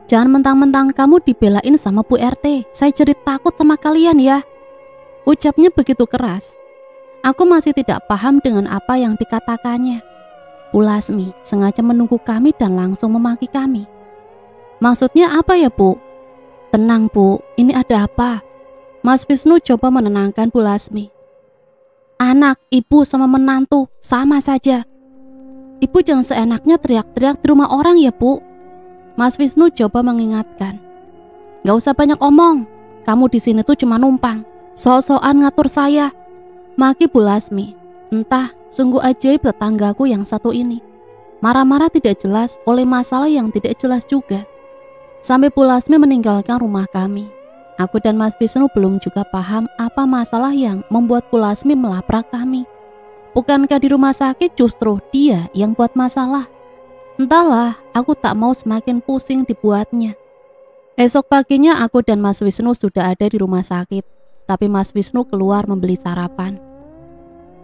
Jangan mentang-mentang kamu dibelain sama Bu RT, saya jadi takut sama kalian ya. Ucapnya begitu keras. Aku masih tidak paham dengan apa yang dikatakannya. Bu Lasmi sengaja menunggu kami dan langsung memaki kami. Maksudnya apa ya, Bu? Tenang, Bu, ini ada apa? Mas Wisnu coba menenangkan Bu Lasmi. Anak, ibu sama menantu sama saja. Ibu jangan seenaknya teriak-teriak di rumah orang ya, Bu. Mas Wisnu coba mengingatkan. Gak usah banyak omong. Kamu di sini tuh cuma numpang. Sok-sokan ngatur saya. Maki Bu Lasmi. Entah, sungguh ajaib tetanggaku yang satu ini. Marah-marah tidak jelas oleh masalah yang tidak jelas juga. Sampai Bu Lasmi meninggalkan rumah kami. Aku dan Mas Wisnu belum juga paham apa masalah yang membuat Bu Lasmi melabrak kami. Bukankah di rumah sakit justru dia yang buat masalah? Entahlah, aku tak mau semakin pusing dibuatnya. Esok paginya aku dan Mas Wisnu sudah ada di rumah sakit. Tapi Mas Wisnu keluar membeli sarapan.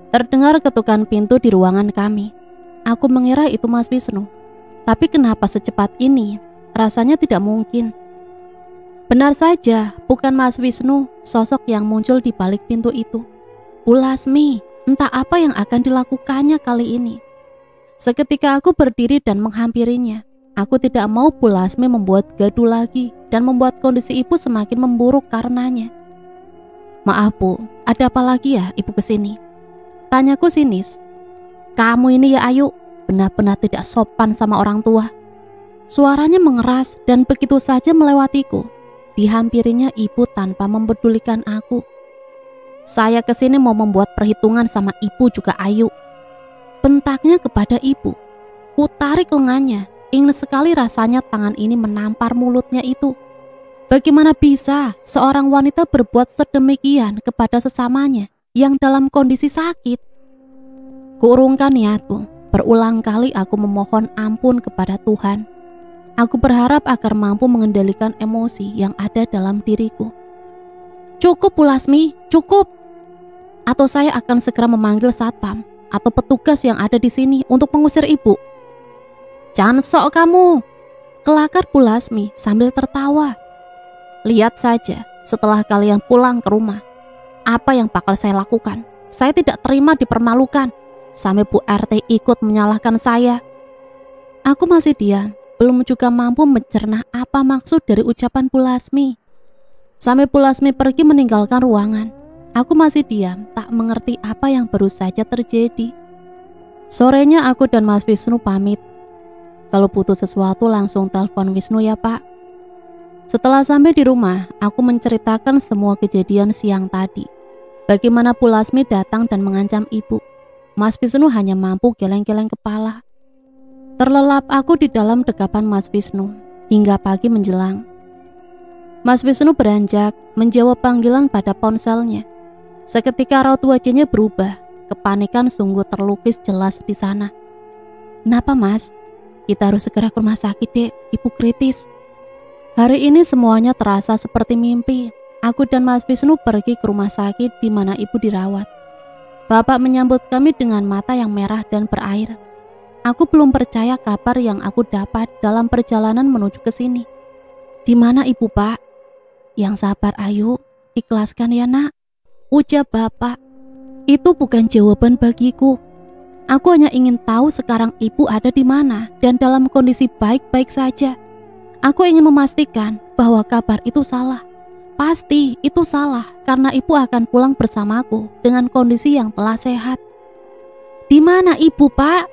Terdengar ketukan pintu di ruangan kami. Aku mengira itu Mas Wisnu. Tapi kenapa secepat ini? Rasanya tidak mungkin. Benar saja, bukan Mas Wisnu sosok yang muncul di balik pintu itu. Bu Lasmi, entah apa yang akan dilakukannya kali ini. Seketika aku berdiri dan menghampirinya. Aku tidak mau Bu Lasmi membuat gaduh lagi dan membuat kondisi ibu semakin memburuk karenanya. Maaf Bu, ada apa lagi ya ibu kesini? Tanyaku sinis. Kamu ini ya Ayu, benar-benar tidak sopan sama orang tua. Suaranya mengeras dan begitu saja melewatiku. Dihampirinya ibu tanpa mempedulikan aku. Saya kesini mau membuat perhitungan sama ibu juga Ayu. Bentaknya kepada ibu. Ku tarik lengannya, ingin sekali rasanya tangan ini menampar mulutnya itu. Bagaimana bisa seorang wanita berbuat sedemikian kepada sesamanya yang dalam kondisi sakit? Kuurungkan niatku, berulang kali aku memohon ampun kepada Tuhan. Aku berharap agar mampu mengendalikan emosi yang ada dalam diriku. Cukup Bu Lasmi, cukup. Atau saya akan segera memanggil satpam atau petugas yang ada di sini untuk mengusir ibu. Jangan sok kamu, kelakar Bu Lasmi sambil tertawa. Lihat saja setelah kalian pulang ke rumah, apa yang bakal saya lakukan. Saya tidak terima dipermalukan, sampai Bu RT ikut menyalahkan saya. Aku masih diam, belum juga mampu mencerna apa maksud dari ucapan Bu Lasmi. Sampai Bu Lasmi pergi meninggalkan ruangan, aku masih diam, tak mengerti apa yang baru saja terjadi. Sorenya aku dan Mas Wisnu pamit. Kalau butuh sesuatu langsung telepon Wisnu ya Pak. Setelah sampai di rumah, aku menceritakan semua kejadian siang tadi. Bagaimana Bu Lasmi datang dan mengancam ibu. Mas Wisnu hanya mampu geleng-geleng kepala. Terlelap aku di dalam dekapan Mas Wisnu hingga pagi menjelang. Mas Wisnu beranjak menjawab panggilan pada ponselnya. Seketika raut wajahnya berubah, kepanikan sungguh terlukis jelas di sana. Kenapa Mas? Kita harus segera ke rumah sakit dek, ibu kritis. Hari ini semuanya terasa seperti mimpi. Aku dan Mas Wisnu pergi ke rumah sakit di mana ibu dirawat. Bapak menyambut kami dengan mata yang merah dan berair. Aku belum percaya kabar yang aku dapat dalam perjalanan menuju ke sini. Di mana ibu Pak? Yang sabar Ayu, ikhlaskan ya nak, ujar Bapak. Itu bukan jawaban bagiku. Aku hanya ingin tahu sekarang ibu ada di mana dan dalam kondisi baik-baik saja. Aku ingin memastikan bahwa kabar itu salah. Pasti itu salah karena ibu akan pulang bersamaku dengan kondisi yang telah sehat. Di mana ibu Pak?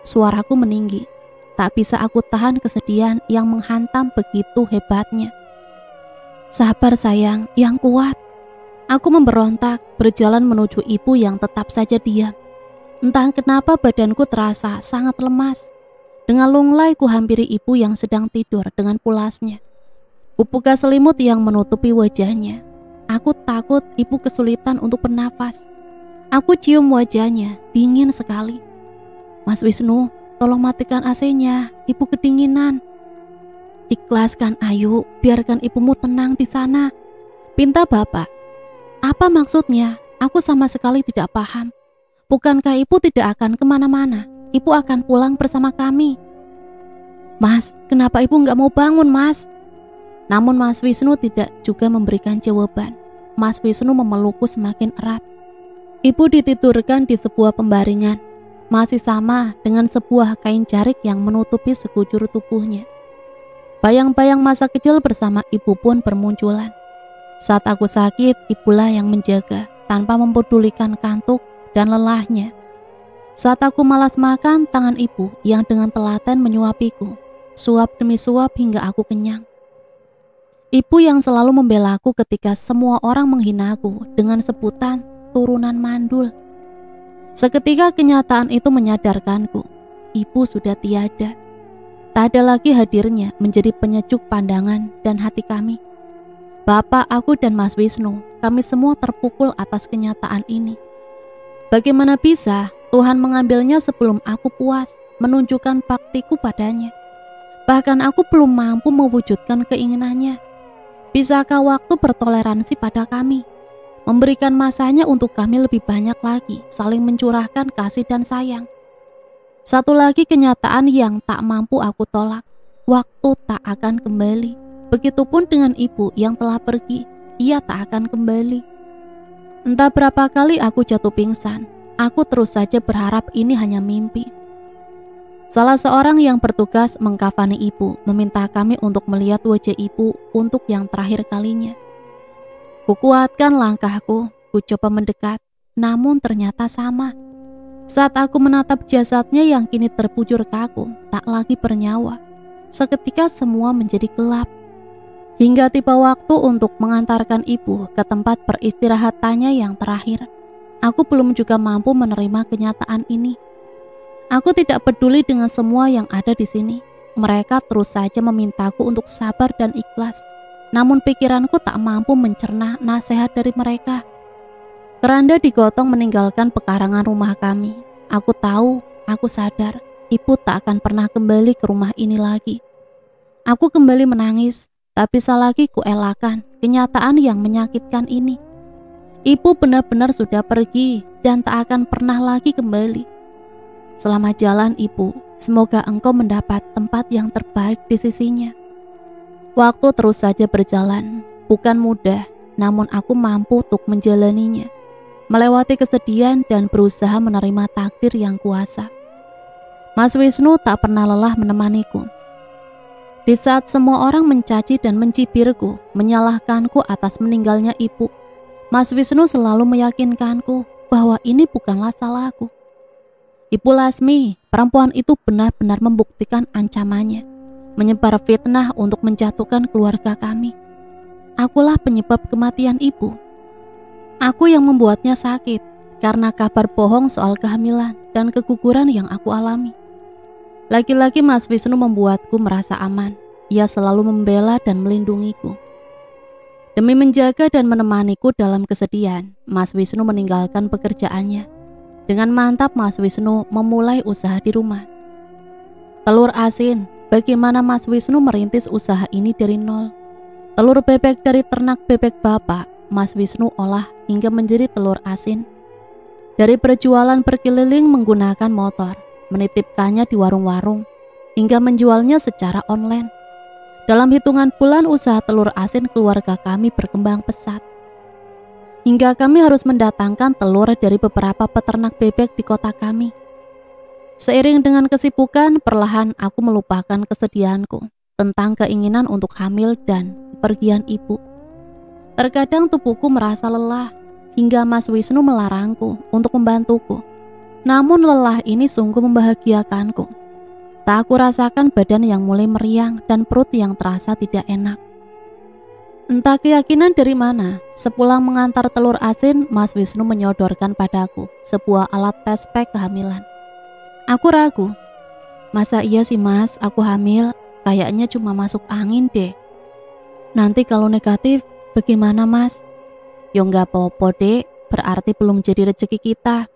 Suaraku meninggi. Tak bisa aku tahan kesedihan yang menghantam begitu hebatnya. Sabar sayang, yang kuat. Aku memberontak, berjalan menuju ibu yang tetap saja diam. Entah kenapa badanku terasa sangat lemas. Dengan lunglai ku hampiri ibu yang sedang tidur dengan pulasnya. Kubuka selimut yang menutupi wajahnya. Aku takut ibu kesulitan untuk bernafas. Aku cium wajahnya, dingin sekali. Mas Wisnu, tolong matikan AC-nya, ibu kedinginan. Ikhlaskan Ayu, biarkan ibumu tenang di sana, pinta Bapak. Apa maksudnya? Aku sama sekali tidak paham. Bukankah ibu tidak akan kemana-mana? Ibu akan pulang bersama kami. Mas, kenapa ibu nggak mau bangun Mas? Namun Mas Wisnu tidak juga memberikan jawaban. Mas Wisnu memelukku semakin erat. Ibu ditidurkan di sebuah pembaringan. Masih sama dengan sebuah kain jarik yang menutupi sekujur tubuhnya. Bayang-bayang masa kecil bersama ibu pun bermunculan. Saat aku sakit, ibulah yang menjaga tanpa mempedulikan kantuk dan lelahnya. Saat aku malas makan, tangan ibu yang dengan telaten menyuapiku, suap demi suap hingga aku kenyang. Ibu yang selalu membelaku ketika semua orang menghinaku dengan sebutan turunan mandul. Seketika kenyataan itu menyadarkanku, ibu sudah tiada. Tak ada lagi hadirnya menjadi penyejuk pandangan dan hati kami. Bapak, aku dan Mas Wisnu, kami semua terpukul atas kenyataan ini. Bagaimana bisa Tuhan mengambilnya sebelum aku puas menunjukkan baktiku padanya? Bahkan aku belum mampu mewujudkan keinginannya. Bisakah waktu bertoleransi pada kami? Memberikan masanya untuk kami lebih banyak lagi, saling mencurahkan kasih dan sayang. Satu lagi kenyataan yang tak mampu aku tolak, waktu tak akan kembali. Begitupun dengan ibu yang telah pergi, ia tak akan kembali. Entah berapa kali aku jatuh pingsan, aku terus saja berharap ini hanya mimpi. Salah seorang yang bertugas mengkafani ibu meminta kami untuk melihat wajah ibu untuk yang terakhir kalinya. Kukuatkan langkahku, ku coba mendekat, namun ternyata sama. Saat aku menatap jasadnya yang kini terbujur kaku, tak lagi bernyawa, seketika semua menjadi gelap. Hingga tiba waktu untuk mengantarkan ibu ke tempat peristirahatannya yang terakhir, aku belum juga mampu menerima kenyataan ini. Aku tidak peduli dengan semua yang ada di sini. Mereka terus saja memintaku untuk sabar dan ikhlas. Namun pikiranku tak mampu mencerna nasihat dari mereka. Keranda digotong meninggalkan pekarangan rumah kami. Aku tahu, aku sadar, ibu tak akan pernah kembali ke rumah ini lagi. Aku kembali menangis. Tak bisa lagi kuelakkan kenyataan yang menyakitkan ini. Ibu benar-benar sudah pergi dan tak akan pernah lagi kembali. Selamat jalan ibu, semoga engkau mendapat tempat yang terbaik di sisinya. Waktu terus saja berjalan, bukan mudah, namun aku mampu untuk menjalaninya, melewati kesedihan dan berusaha menerima takdir yang kuasa. Mas Wisnu tak pernah lelah menemaniku. Di saat semua orang mencaci dan mencibirku, menyalahkanku atas meninggalnya ibu, Mas Wisnu selalu meyakinkanku bahwa ini bukanlah salahku. Ibu Lasmi, perempuan itu benar-benar membuktikan ancamannya, menyebar fitnah untuk menjatuhkan keluarga kami. Akulah penyebab kematian ibu. Aku yang membuatnya sakit karena kabar bohong soal kehamilan dan keguguran yang aku alami. Lagi-lagi Mas Wisnu membuatku merasa aman. Ia selalu membela dan melindungiku. Demi menjaga dan menemaniku dalam kesedihan, Mas Wisnu meninggalkan pekerjaannya. Dengan mantap Mas Wisnu memulai usaha di rumah. Telur asin, bagaimana Mas Wisnu merintis usaha ini dari nol. Telur bebek dari ternak bebek bapak, Mas Wisnu olah hingga menjadi telur asin. Dari berjualan berkeliling menggunakan motor, menitipkannya di warung-warung, hingga menjualnya secara online. Dalam hitungan bulan usaha telur asin keluarga kami berkembang pesat. Hingga kami harus mendatangkan telur dari beberapa peternak bebek di kota kami. Seiring dengan kesibukan, perlahan aku melupakan kesedihanku tentang keinginan untuk hamil dan kepergian ibu. Terkadang tubuhku merasa lelah, hingga Mas Wisnu melarangku untuk membantuku. Namun lelah ini sungguh membahagiakanku. Tak aku rasakan badan yang mulai meriang dan perut yang terasa tidak enak. Entah keyakinan dari mana, sepulang mengantar telur asin, Mas Wisnu menyodorkan padaku sebuah alat tes pack kehamilan. Aku ragu. Masa iya sih mas, aku hamil? Kayaknya cuma masuk angin deh. Nanti kalau negatif, bagaimana mas? Ya nggak apa-apa dek, berarti belum jadi rezeki kita.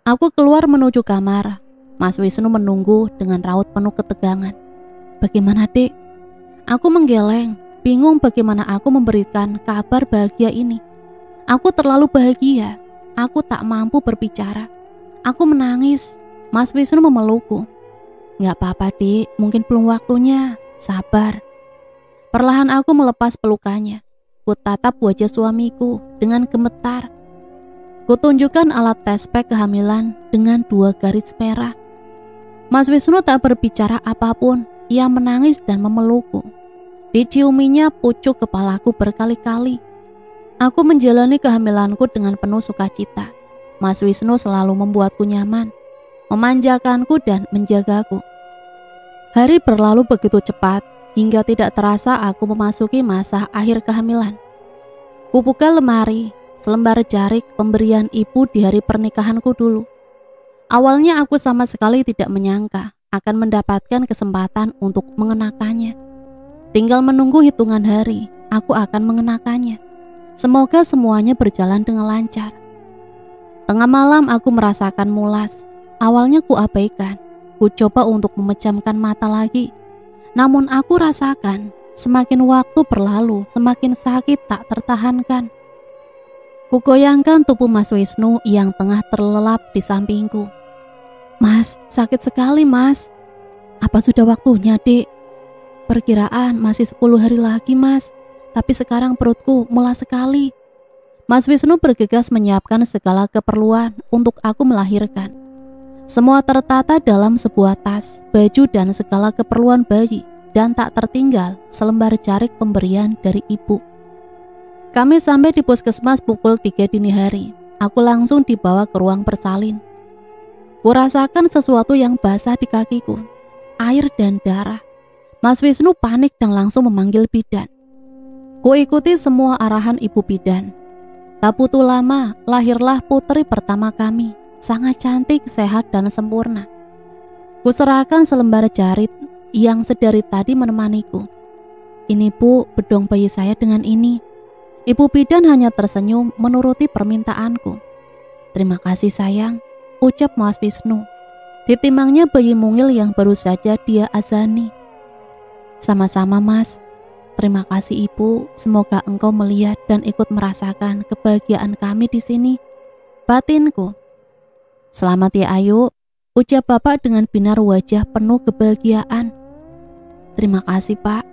Aku keluar menuju kamar. Mas Wisnu menunggu dengan raut penuh ketegangan. Bagaimana dek? Aku menggeleng, bingung bagaimana aku memberikan kabar bahagia ini. Aku terlalu bahagia, aku tak mampu berbicara. Aku menangis. Mas Wisnu memelukku. Gak apa-apa dek, mungkin belum waktunya, sabar. Perlahan aku melepas pelukannya. Ku tatap wajah suamiku dengan gemetar. Kutunjukkan alat tes pack kehamilan dengan 2 garis merah. Mas Wisnu tak berbicara apapun, ia menangis dan memelukku. Diciuminya pucuk kepalaku berkali-kali. Aku menjalani kehamilanku dengan penuh sukacita. Mas Wisnu selalu membuatku nyaman, memanjakanku dan menjagaku. Hari berlalu begitu cepat, hingga tidak terasa aku memasuki masa akhir kehamilan. Kubuka lemari, selembar jarik pemberian ibu di hari pernikahanku dulu. Awalnya aku sama sekali tidak menyangka akan mendapatkan kesempatan untuk mengenakannya. Tinggal menunggu hitungan hari, aku akan mengenakannya. Semoga semuanya berjalan dengan lancar. Tengah malam aku merasakan mulas. Awalnya ku abaikan, ku coba untuk memejamkan mata lagi. Namun aku rasakan semakin waktu berlalu, semakin sakit tak tertahankan. Kugoyangkan tubuh Mas Wisnu yang tengah terlelap di sampingku. Mas, sakit sekali mas. Apa sudah waktunya dek? Perkiraan masih 10 hari lagi, Mas. Tapi sekarang perutku mulas sekali. Mas Wisnu bergegas menyiapkan segala keperluan untuk aku melahirkan. Semua tertata dalam sebuah tas, baju dan segala keperluan bayi, dan tak tertinggal selembar jarik pemberian dari ibu. Kami sampai di puskesmas pukul 3 dini hari. Aku langsung dibawa ke ruang bersalin. Kurasakan sesuatu yang basah di kakiku, air dan darah. Mas Wisnu panik dan langsung memanggil bidan. Kuikuti semua arahan ibu bidan. Tak butuh lama, lahirlah putri pertama kami, sangat cantik, sehat dan sempurna. Kuserahkan selembar jarit yang sedari tadi menemaniku. Ini Bu, bedong bayi saya dengan ini. Ibu bidan hanya tersenyum menuruti permintaanku. Terima kasih sayang, ucap Mas Wisnu. Ditimangnya bayi mungil yang baru saja dia azani. Sama-sama Mas. Terima kasih Ibu, semoga engkau melihat dan ikut merasakan kebahagiaan kami di sini. Batinku. Selamat ya Ayu, ucap Bapak dengan binar wajah penuh kebahagiaan. Terima kasih Pak.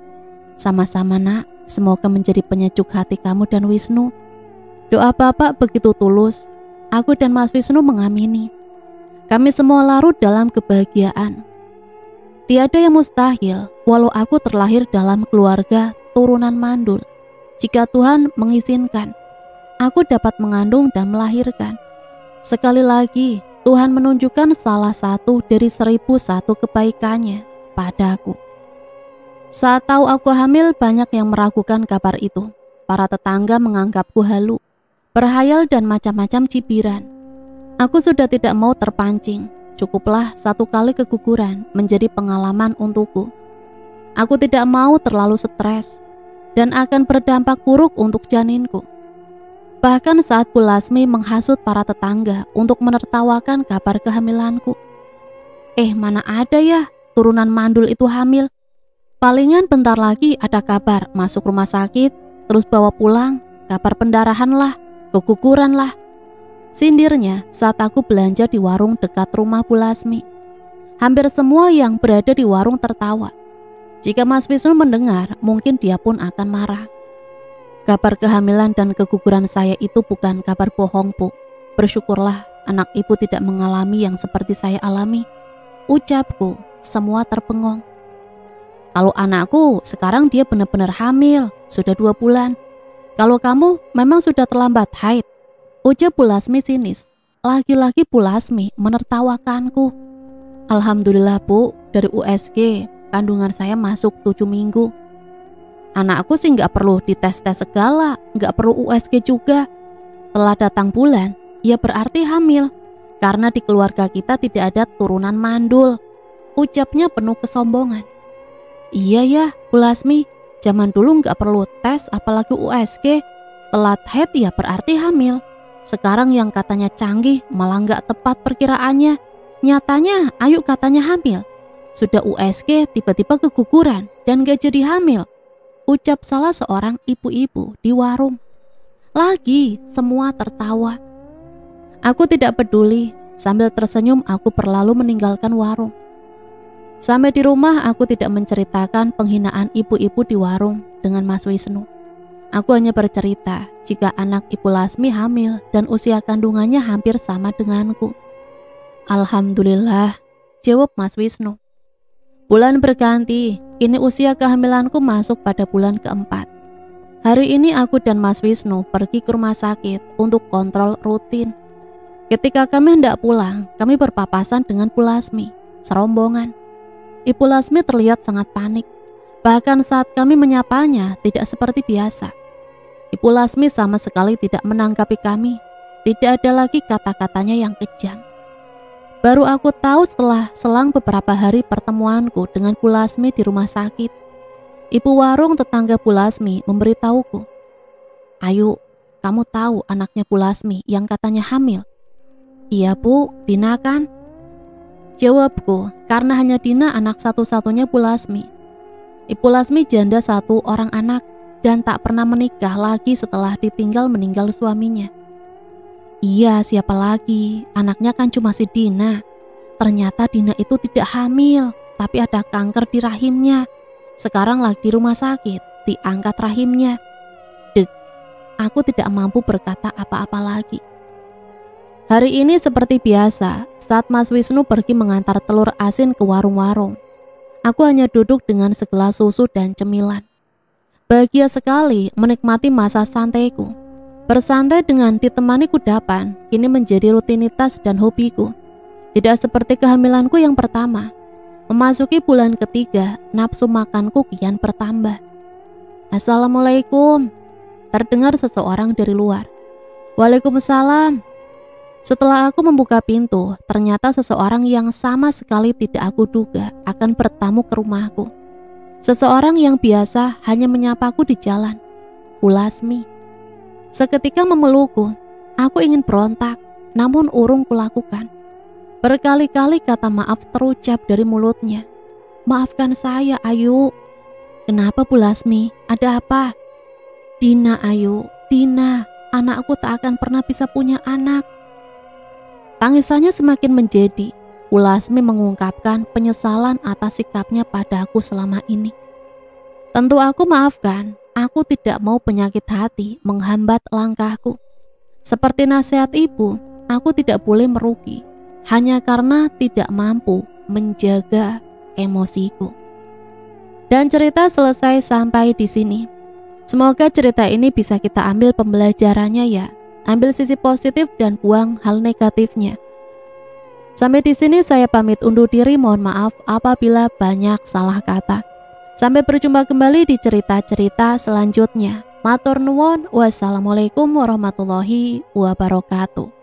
Sama-sama Nak, semoga menjadi penyejuk hati kamu dan Wisnu. Doa Bapak begitu tulus, aku dan Mas Wisnu mengamini. Kami semua larut dalam kebahagiaan. Tiada yang mustahil, walau aku terlahir dalam keluarga turunan mandul. Jika Tuhan mengizinkan, aku dapat mengandung dan melahirkan. Sekali lagi, Tuhan menunjukkan salah satu dari 1001 kebaikannya padaku. Saat tahu aku hamil, banyak yang meragukan kabar itu. Para tetangga menganggapku halu, berhayal dan macam-macam cibiran. Aku sudah tidak mau terpancing. Cukuplah 1 kali keguguran menjadi pengalaman untukku. Aku tidak mau terlalu stres dan akan berdampak buruk untuk janinku. Bahkan saat Bu Lasmi menghasut para tetangga untuk menertawakan kabar kehamilanku. Mana ada ya turunan mandul itu hamil. Palingan bentar lagi ada kabar masuk rumah sakit, terus bawa pulang, kabar pendarahan lah, keguguran lah. Sindirnya saat aku belanja di warung dekat rumah Bu Lasmi. Hampir semua yang berada di warung tertawa. Jika Mas Wisnu mendengar, mungkin dia pun akan marah. Kabar kehamilan dan keguguran saya itu bukan kabar bohong, Bu. Bersyukurlah anak ibu tidak mengalami yang seperti saya alami. Ucapku, semua terpengong. Kalau anakku, sekarang dia benar-benar hamil, sudah 2 bulan. Kalau kamu memang sudah terlambat haid, ucap Bu Lasmi sinis. Lagi-lagi Bu Lasmi menertawakanku. Alhamdulillah Bu, dari USG kandungan saya masuk 7 minggu. Anakku sih gak perlu dites-tes segala, gak perlu USG juga. Telah datang bulan, ya berarti hamil. Karena di keluarga kita tidak ada turunan mandul, ucapnya penuh kesombongan. Iya ya Bu Lasmi, zaman dulu gak perlu tes apalagi USG. Telat haid ya berarti hamil. Sekarang yang katanya canggih malah gak tepat perkiraannya. Nyatanya Ayu katanya hamil. Sudah USG tiba-tiba keguguran dan gak jadi hamil, ucap salah seorang ibu-ibu di warung. Lagi semua tertawa. Aku tidak peduli. Sambil tersenyum aku berlalu meninggalkan warung. Sampai di rumah aku tidak menceritakan penghinaan ibu-ibu di warung dengan Mas Wisnu. Aku hanya bercerita jika anak Ibu Lasmi hamil dan usia kandungannya hampir sama denganku. Alhamdulillah, jawab Mas Wisnu. Bulan berganti, kini usia kehamilanku masuk pada bulan keempat. Hari ini aku dan Mas Wisnu pergi ke rumah sakit untuk kontrol rutin. Ketika kami hendak pulang, kami berpapasan dengan Bu Lasmi, serombongan. Ibu Lasmi terlihat sangat panik. Bahkan saat kami menyapanya tidak seperti biasa. Ibu Lasmi sama sekali tidak menanggapi kami. Tidak ada lagi kata-katanya yang kejam. Baru aku tahu setelah selang beberapa hari pertemuanku dengan Bu Lasmi di rumah sakit. Ibu warung tetangga Bu Lasmi memberitahuku. Ayu, kamu tahu anaknya Bu Lasmi yang katanya hamil? Iya Bu, Dina kan? Jawabku, karena hanya Dina anak satu-satunya Bu Lasmi. Ibu Lasmi janda 1 orang anak dan tak pernah menikah lagi setelah ditinggal meninggal suaminya. Iya, siapa lagi? Anaknya kan cuma si Dina. Ternyata Dina itu tidak hamil, tapi ada kanker di rahimnya. Sekarang lagi di rumah sakit, diangkat rahimnya. Dek, aku tidak mampu berkata apa-apa lagi. Hari ini seperti biasa, saat Mas Wisnu pergi mengantar telur asin ke warung-warung. Aku hanya duduk dengan segelas susu dan cemilan. Bahagia sekali menikmati masa santaiku. Bersantai dengan ditemani kudapan kini menjadi rutinitas dan hobiku. Tidak seperti kehamilanku yang pertama. Memasuki bulan ketiga, nafsu makanku kian bertambah. Assalamualaikum. Terdengar seseorang dari luar. Waalaikumsalam. Setelah aku membuka pintu, ternyata seseorang yang sama sekali tidak aku duga akan bertamu ke rumahku. Seseorang yang biasa hanya menyapaku di jalan. Ulasmi. Seketika memelukku, aku ingin berontak, namun urung kulakukan. Berkali-kali kata maaf terucap dari mulutnya. Maafkan saya, Ayu. Kenapa, Bu Lasmi? Ada apa? Dina, Ayu. Dina, anakku tak akan pernah bisa punya anak. Tangisannya semakin menjadi. Ulasmi mengungkapkan penyesalan atas sikapnya padaku selama ini. Tentu aku maafkan. Aku tidak mau penyakit hati menghambat langkahku. Seperti nasihat ibu, aku tidak boleh merugi hanya karena tidak mampu menjaga emosiku. Dan cerita selesai sampai di sini. Semoga cerita ini bisa kita ambil pembelajarannya ya. Ambil sisi positif dan buang hal negatifnya. Sampai di sini saya pamit undur diri. Mohon maaf apabila banyak salah kata. Sampai berjumpa kembali di cerita-cerita selanjutnya. Matur nuwun. Wassalamualaikum warahmatullahi wabarakatuh.